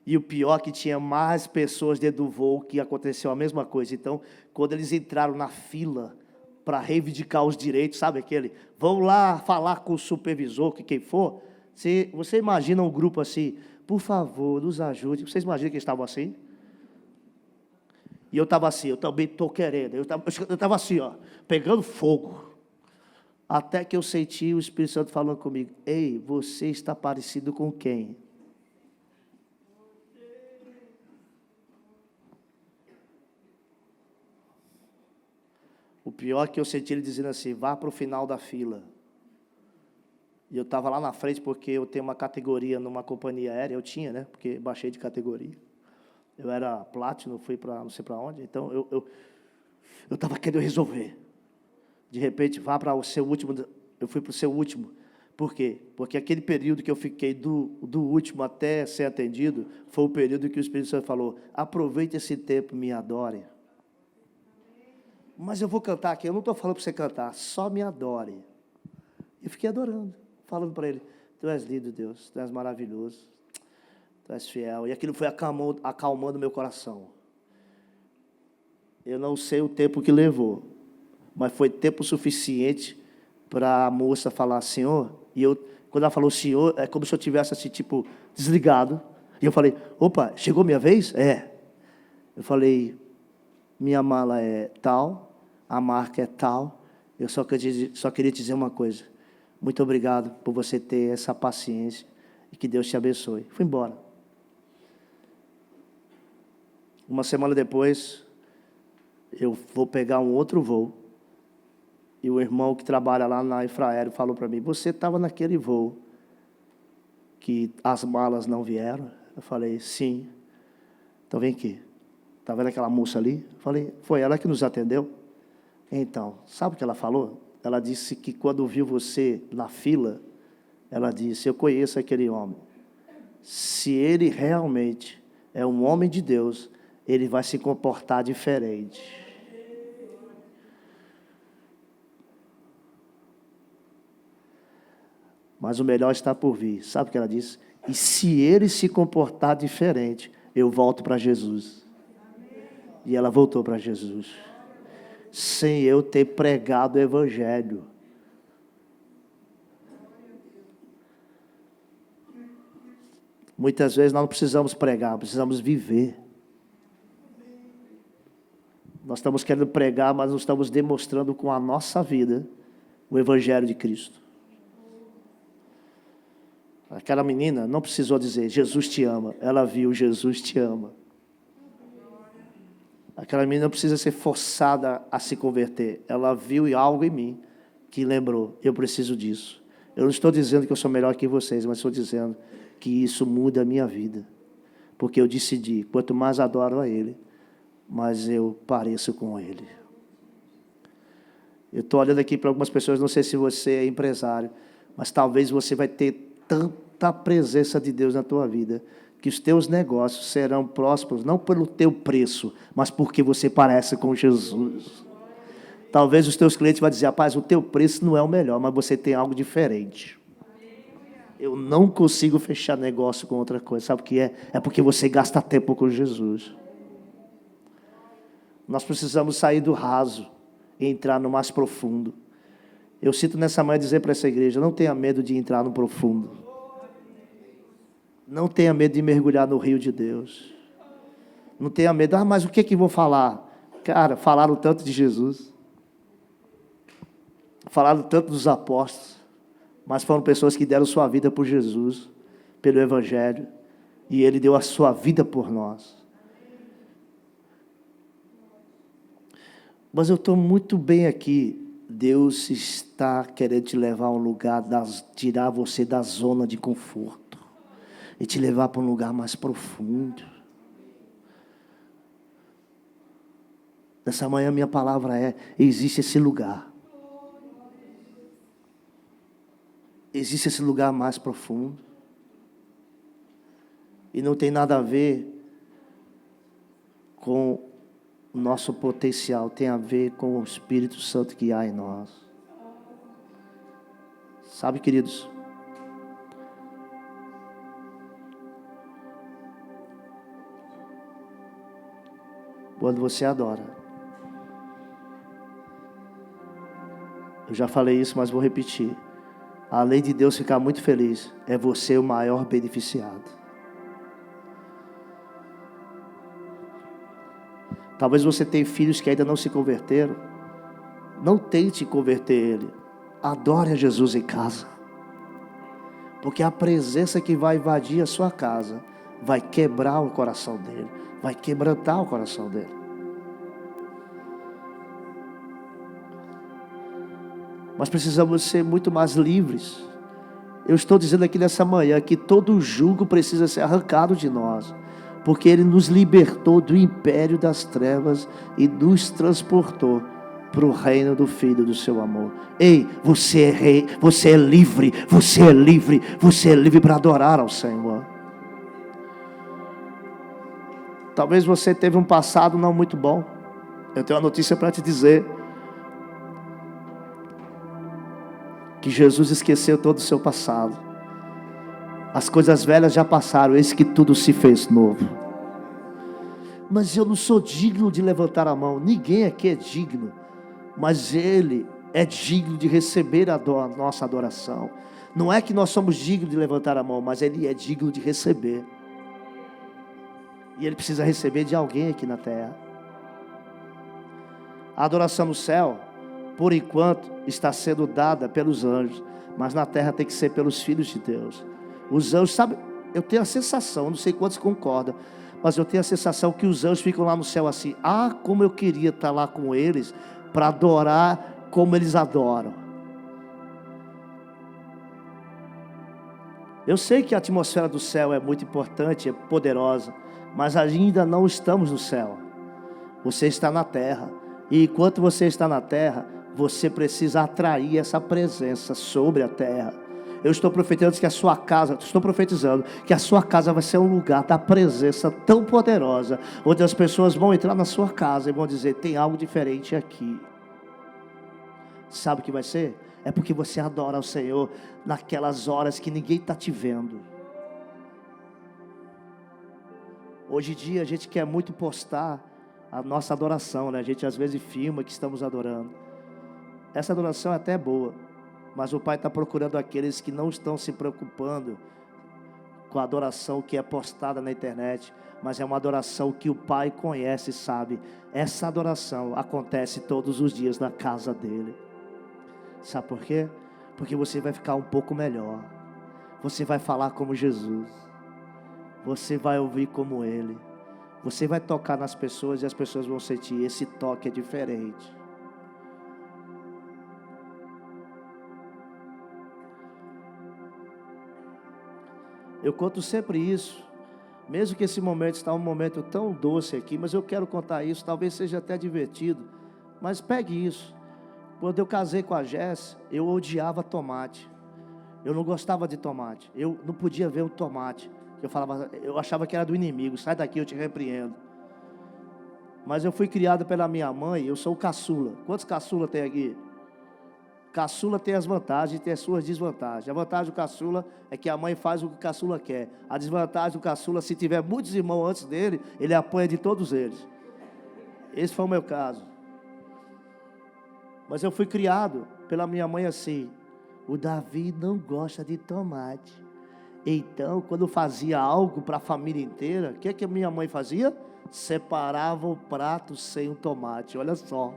E o pior é que tinha mais pessoas dentro do voo que aconteceu a mesma coisa. Então, quando eles entraram na fila para reivindicar os direitos, sabe aquele? Vão lá falar com o supervisor, que quem for. Você imagina um grupo assim, por favor, nos ajude. Vocês imaginam que eles estavam assim? E eu estava assim, eu também estou querendo. Eu estava assim, ó, pegando fogo. Até que eu senti o Espírito Santo falando comigo, ei, você está parecido com quem? O pior é que eu senti ele dizendo assim, vá para o final da fila. E eu estava lá na frente porque eu tenho uma categoria numa companhia aérea, eu tinha, né? Porque baixei de categoria. Eu era Platinum, fui para não sei para onde, então eu estava querendo resolver. De repente, vá para o seu último, eu fui para o seu último. Por quê? Porque aquele período que eu fiquei do último até ser atendido, foi o período que o Espírito Santo falou, aproveite esse tempo, me adore. Mas eu vou cantar aqui, eu não estou falando para você cantar, só me adore. Eu fiquei adorando, falando para ele, tu és lindo, Deus, tu és maravilhoso, tu és fiel. E aquilo foi acalmando meu coração. Eu não sei o tempo que levou, mas foi tempo suficiente para a moça falar, Senhor, e eu, quando ela falou Senhor, é como se eu tivesse assim, tipo, desligado. E eu falei, opa, chegou minha vez? É. Eu falei, minha mala é tal, a marca é tal, eu só queria te dizer uma coisa, muito obrigado por você ter essa paciência e que Deus te abençoe. Fui embora. Uma semana depois, eu vou pegar um outro voo. E o irmão que trabalha lá na Infraero falou para mim, você estava naquele voo que as malas não vieram? Eu falei, sim. Então vem aqui. Está vendo aquela moça ali? Eu falei, foi ela que nos atendeu? Então, sabe o que ela falou? Ela disse que quando viu você na fila, ela disse, eu conheço aquele homem. Se ele realmente é um homem de Deus, ele vai se comportar diferente. Mas o melhor está por vir. Sabe o que ela disse? E se ele se comportar diferente, eu volto para Jesus. E ela voltou para Jesus. Sem eu ter pregado o Evangelho. Muitas vezes nós não precisamos pregar, precisamos viver. Nós estamos querendo pregar, mas não estamos demonstrando com a nossa vida o Evangelho de Cristo. Aquela menina não precisou dizer, Jesus te ama. Ela viu, Jesus te ama. Aquela menina não precisa ser forçada a se converter. Ela viu algo em mim que lembrou, eu preciso disso. Eu não estou dizendo que eu sou melhor que vocês, mas estou dizendo que isso muda a minha vida. Porque eu decidi, quanto mais adoro a Ele, mais eu pareço com Ele. Eu estou olhando aqui para algumas pessoas, não sei se você é empresário, mas talvez você vai ter tanta presença de Deus na tua vida, que os teus negócios serão prósperos, não pelo teu preço, mas porque você parece com Jesus. Talvez os teus clientes vão dizer, rapaz, o teu preço não é o melhor, mas você tem algo diferente. Eu não consigo fechar negócio com outra coisa, sabe o que é? É porque você gasta tempo com Jesus. Nós precisamos sair do raso e entrar no mais profundo. Eu sinto nessa manhã dizer para essa igreja, não tenha medo de entrar no profundo. Não tenha medo de mergulhar no rio de Deus. Não tenha medo, mas o que vou falar? Cara, falaram tanto de Jesus. Falaram tanto dos apóstolos. Mas foram pessoas que deram sua vida por Jesus, pelo Evangelho. E Ele deu a sua vida por nós. Mas eu estou muito bem aqui. Deus está querendo te levar a um lugar, tirar você da zona de conforto. E te levar para um lugar mais profundo. Nessa manhã minha palavra é, existe esse lugar. Existe esse lugar mais profundo. E não tem nada a ver com o nosso potencial, tem a ver com o Espírito Santo que há em nós. Sabe, queridos? Quando você adora. Eu já falei isso, mas vou repetir. Além de Deus ficar muito feliz, é você o maior beneficiado. Talvez você tenha filhos que ainda não se converteram. Não tente converter ele. Adore a Jesus em casa. Porque a presença que vai invadir a sua casa vai quebrar o coração dele. Vai quebrantar o coração dele. Mas precisamos ser muito mais livres Eu estou dizendo aqui nessa manhã que todo jugo precisa ser arrancado de nós, porque Ele nos libertou do império das trevas e nos transportou para o reino do Filho do seu amor. Ei, você é rei, você é livre, você é livre, você é livre para adorar ao Senhor. Talvez você teve um passado não muito bom. Eu tenho uma notícia para te dizer. Que Jesus esqueceu todo o seu passado. As coisas velhas já passaram, eis que tudo se fez novo. Mas eu não sou digno de levantar a mão. Ninguém aqui é digno. Mas Ele é digno de receber a nossa adoração. Não é que nós somos dignos de levantar a mão, mas Ele é digno de receber. E Ele precisa receber de alguém aqui na terra. A adoração no céu, por enquanto, está sendo dada pelos anjos, mas na terra tem que ser pelos filhos de Deus. Os anjos, sabe, eu tenho a sensação, não sei quantos concordam, mas eu tenho a sensação que os anjos ficam lá no céu assim: ah, como eu queria estar lá com eles, para adorar como eles adoram. Eu sei que a atmosfera do céu é muito importante, é poderosa, mas ainda não estamos no céu. Você está na terra, e enquanto você está na terra, você precisa atrair essa presença sobre a terra. Eu estou profetizando que a sua casa, vai ser um lugar da presença tão poderosa, onde as pessoas vão entrar na sua casa e vão dizer: tem algo diferente aqui. Sabe o que vai ser? É porque você adora ao Senhor naquelas horas que ninguém está te vendo. Hoje em dia a gente quer muito postar a nossa adoração, né? A gente às vezes filma que estamos adorando. Essa adoração é até boa, mas o Pai está procurando aqueles que não estão se preocupando com a adoração que é postada na internet, mas é uma adoração que o Pai conhece e sabe. Essa adoração acontece todos os dias na casa dele. Sabe por quê? Porque você vai ficar um pouco melhor. Você vai falar como Jesus. Você vai ouvir como Ele. Você vai tocar nas pessoas e as pessoas vão sentir: esse toque é diferente. Eu conto sempre isso, mesmo que esse momento está um momento tão doce aqui, mas eu quero contar isso, talvez seja até divertido, mas pegue isso. Quando eu casei com a Jess, eu odiava tomate. Eu não gostava de tomate. Eu não podia ver o tomate. Eu achava que era do inimigo. Sai daqui, eu te repreendo. Mas eu fui criado pela minha mãe, eu sou o caçula. Quantos caçula tem aqui? Caçula tem as vantagens e tem as suas desvantagens. A vantagem do caçula é que a mãe faz o que o caçula quer. A desvantagem do caçula, se tiver muitos irmãos antes dele, ele apanha de todos eles. Esse foi o meu caso. Mas eu fui criado pela minha mãe assim: o Davi não gosta de tomate. Então, quando fazia algo para a família inteira, o que a minha mãe fazia? Separava o prato sem o tomate, olha só.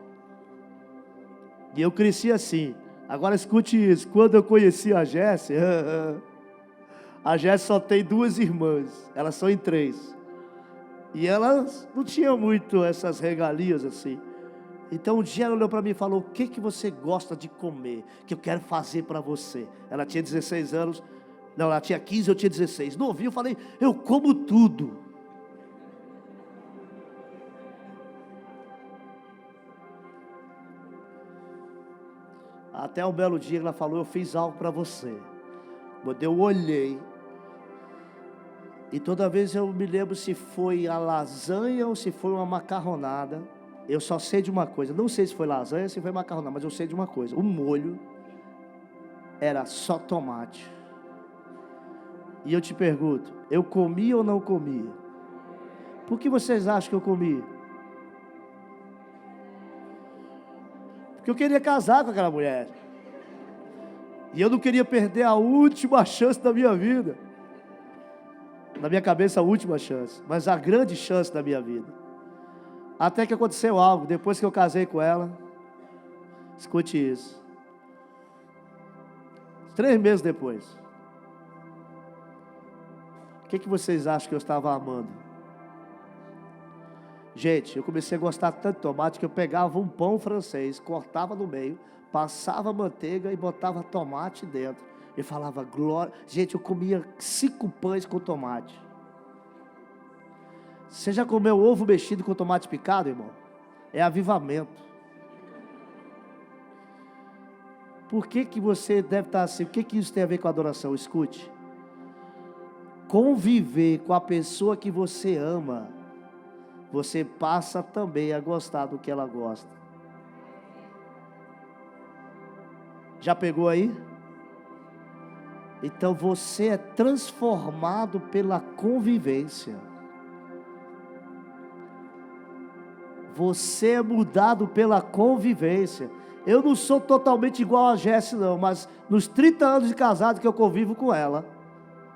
E eu cresci assim. Agora escute isso: quando eu conheci a Jéssica, a Jéssica só tem 2 irmãs, elas são em 3. E elas não tinham muito essas regalias assim. Então um dia ela olhou para mim e falou: o que você gosta de comer, que eu quero fazer para você? Ela tinha 16 anos, não, ela tinha 15, eu tinha 16. Novinho, eu falei: eu como tudo. Até um belo dia ela falou: eu fiz algo para você. Quando eu olhei, e toda vez eu me lembro se foi a lasanha ou se foi uma macarronada. Eu só sei de uma coisa, não sei se foi lasanha ou se foi macarronada, mas eu sei de uma coisa: o molho era só tomate. E eu te pergunto, eu comi ou não comi? Por que vocês acham que eu comi? Porque eu queria casar com aquela mulher. E eu não queria perder a última chance da minha vida. Na minha cabeça, a última chance, mas a grande chance da minha vida. Até que aconteceu algo, depois que eu casei com ela. Escute isso. 3 meses depois. O que vocês acham que eu estava amando? Gente, eu comecei a gostar tanto de tomate que eu pegava um pão francês, cortava no meio, passava manteiga e botava tomate dentro. Ele falava glória. Gente, eu comia 5 pães com tomate. Você já comeu ovo mexido com tomate picado, irmão? É avivamento. Por que você deve estar assim? O que isso tem a ver com a adoração? Escute. Conviver com a pessoa que você ama, você passa também a gostar do que ela gosta. Já pegou aí? Então você é transformado pela convivência. Você é mudado pela convivência. Eu não sou totalmente igual a Jéssica não, mas nos 30 anos de casado que eu convivo com ela,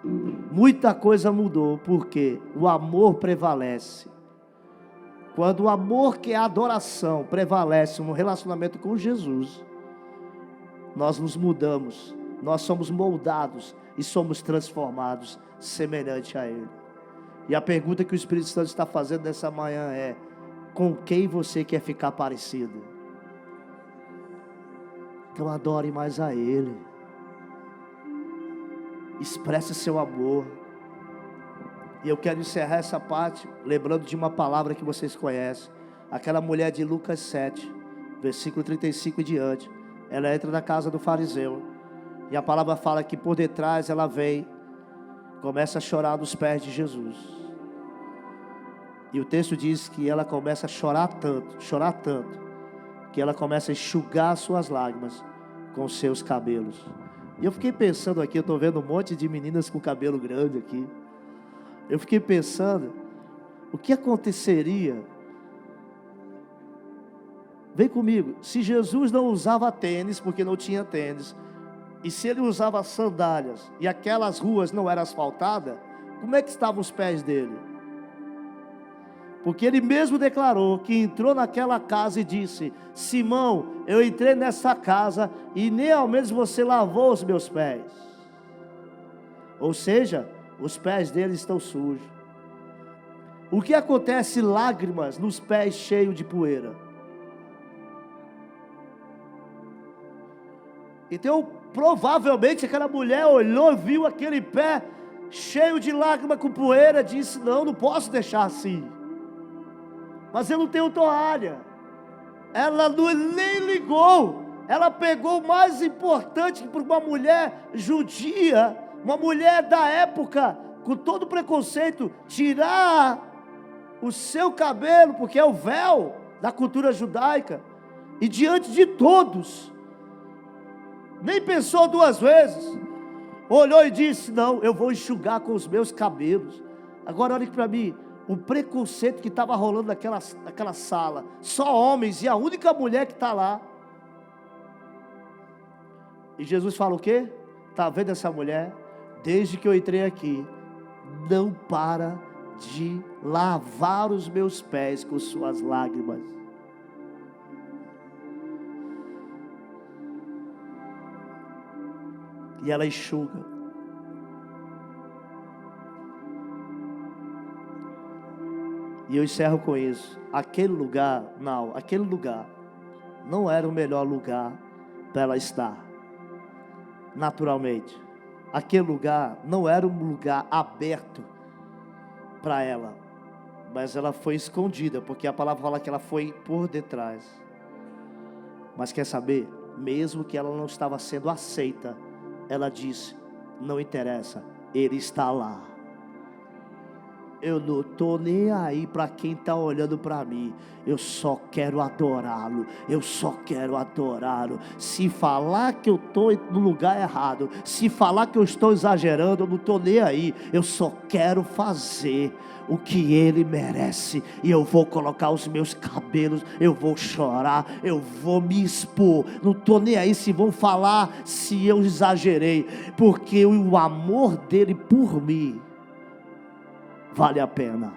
muita coisa mudou, porque o amor prevalece. Quando o amor, que é a adoração, prevalece no relacionamento com Jesus, nós nos mudamos, nós somos moldados e somos transformados semelhante a Ele. E a pergunta que o Espírito Santo está fazendo nessa manhã é: com quem você quer ficar parecido? Então adore mais a Ele. Expresse seu amor. E eu quero encerrar essa parte lembrando de uma palavra que vocês conhecem. Aquela mulher de Lucas 7, versículo 35 e diante. Ela entra na casa do fariseu. E a palavra fala que por detrás ela vem, começa a chorar nos pés de Jesus. E o texto diz que ela começa a chorar tanto, que ela começa a enxugar suas lágrimas com seus cabelos. E eu fiquei pensando aqui, eu estou vendo um monte de meninas com cabelo grande aqui. Eu fiquei pensando, o que aconteceria? Vem comigo, se Jesus não usava tênis, porque não tinha tênis, e se ele usava sandálias, e aquelas ruas não eram asfaltadas, como é que estavam os pés dele? Porque ele mesmo declarou que entrou naquela casa e disse: Simão, eu entrei nessa casa e nem ao menos você lavou os meus pés. Ou seja, os pés dele estão sujos. O que acontece? Lágrimas nos pés cheios de poeira. Então, provavelmente aquela mulher olhou, viu aquele pé cheio de lágrima com poeira, disse: não posso deixar assim. Mas eu não tenho toalha. Ela nem ligou. Ela pegou o mais importante que para uma mulher judia, uma mulher da época, com todo o preconceito, tirar o seu cabelo, porque é o véu da cultura judaica, e diante de todos, nem pensou 2 vezes, olhou e disse: não, eu vou enxugar com os meus cabelos. Agora olhe para mim, o preconceito que estava rolando naquela sala, só homens, e a única mulher que está lá. E Jesus fala o quê? Está vendo essa mulher? Desde que eu entrei aqui, não para de lavar os meus pés com suas lágrimas. E ela enxuga. E eu encerro com isso. Aquele lugar não era o melhor lugar para ela estar. Naturalmente. Aquele lugar não era um lugar aberto para ela. Mas ela foi escondida, porque a palavra fala que ela foi por detrás. Mas quer saber? Mesmo que ela não estava sendo aceita, ela disse: não interessa, Ele está lá. Eu não estou nem aí para quem está olhando para mim. Eu só quero adorá-lo. Eu só quero adorá-lo. Se falar que eu estou no lugar errado, se falar que eu estou exagerando, eu não estou nem aí. Eu só quero fazer o que Ele merece. E eu vou colocar os meus cabelos, eu vou chorar, eu vou me expor. Não estou nem aí se vão falar se eu exagerei, porque o amor dele por mim vale a pena.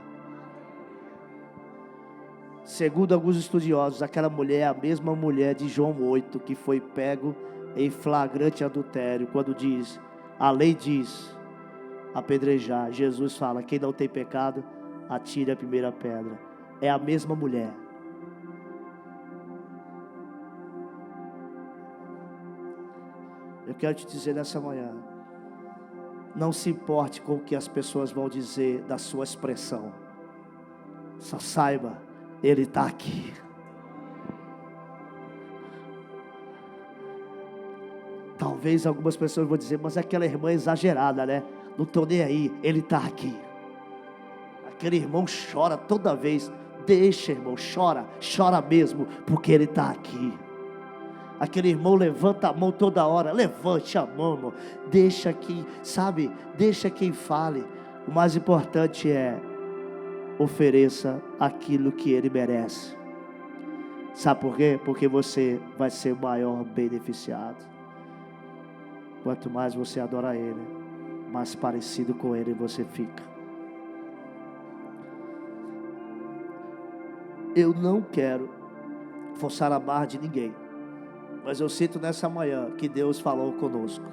Segundo alguns estudiosos, aquela mulher é a mesma mulher de João 8, que foi pego em flagrante adultério, quando diz, a lei diz, apedrejar. Jesus fala: quem não tem pecado, atire a primeira pedra. É a mesma mulher. Eu quero te dizer nessa manhã, não se importe com o que as pessoas vão dizer da sua expressão. Só saiba, Ele está aqui. Talvez algumas pessoas vão dizer, mas aquela irmã é exagerada, né? Não estou nem aí, Ele está aqui. Aquele irmão chora toda vez. Deixa, irmão, chora mesmo, porque Ele está aqui. Aquele irmão levanta a mão toda hora, levante a mão, irmão. Deixa quem, sabe, deixa quem fale. O mais importante é, ofereça aquilo que Ele merece. Sabe por quê? Porque você vai ser o maior beneficiado. Quanto mais você adora Ele, mais parecido com Ele você fica. Eu não quero forçar a barra de ninguém, mas eu sinto nessa manhã que Deus falou conosco.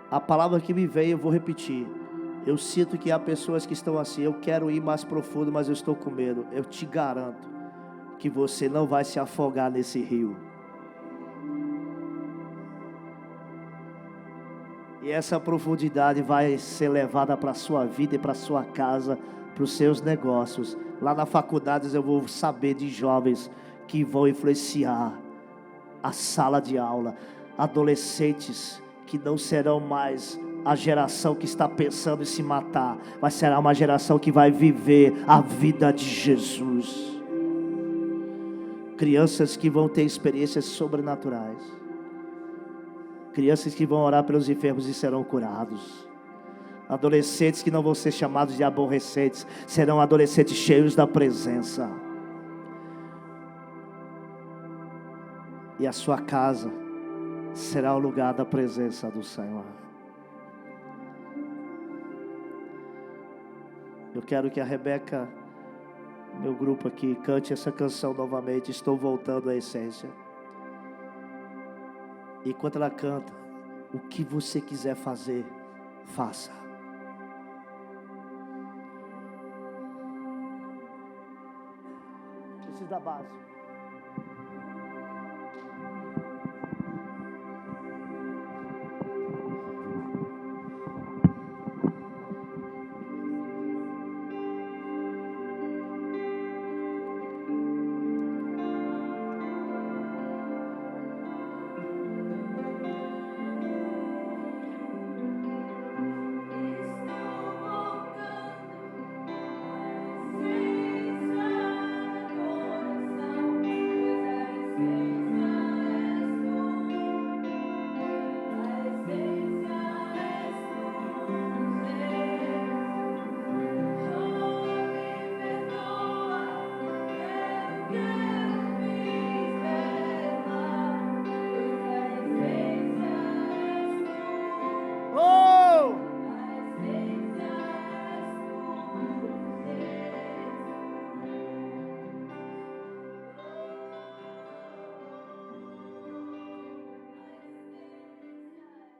A palavra que me veio, eu vou repetir. Eu sinto que há pessoas que estão assim, eu quero ir mais profundo, mas eu estou com medo. Eu te garanto que você não vai se afogar nesse rio. E essa profundidade vai ser levada para a sua vida e para a sua casa, para os seus negócios. Lá na faculdade eu vou saber de jovens que vão influenciar a sala de aula. Adolescentes que não serão mais a geração que está pensando em se matar, mas será uma geração que vai viver a vida de Jesus. Crianças que vão ter experiências sobrenaturais. Crianças que vão orar pelos enfermos e serão curados. Adolescentes que não vão ser chamados de aborrecentes, serão adolescentes cheios da presença. E a sua casa será o lugar da presença do Senhor. Eu quero que a Rebeca, meu grupo aqui, cante essa canção novamente. Estou voltando à essência. E enquanto ela canta, o que você quiser fazer, faça. Precisa da base.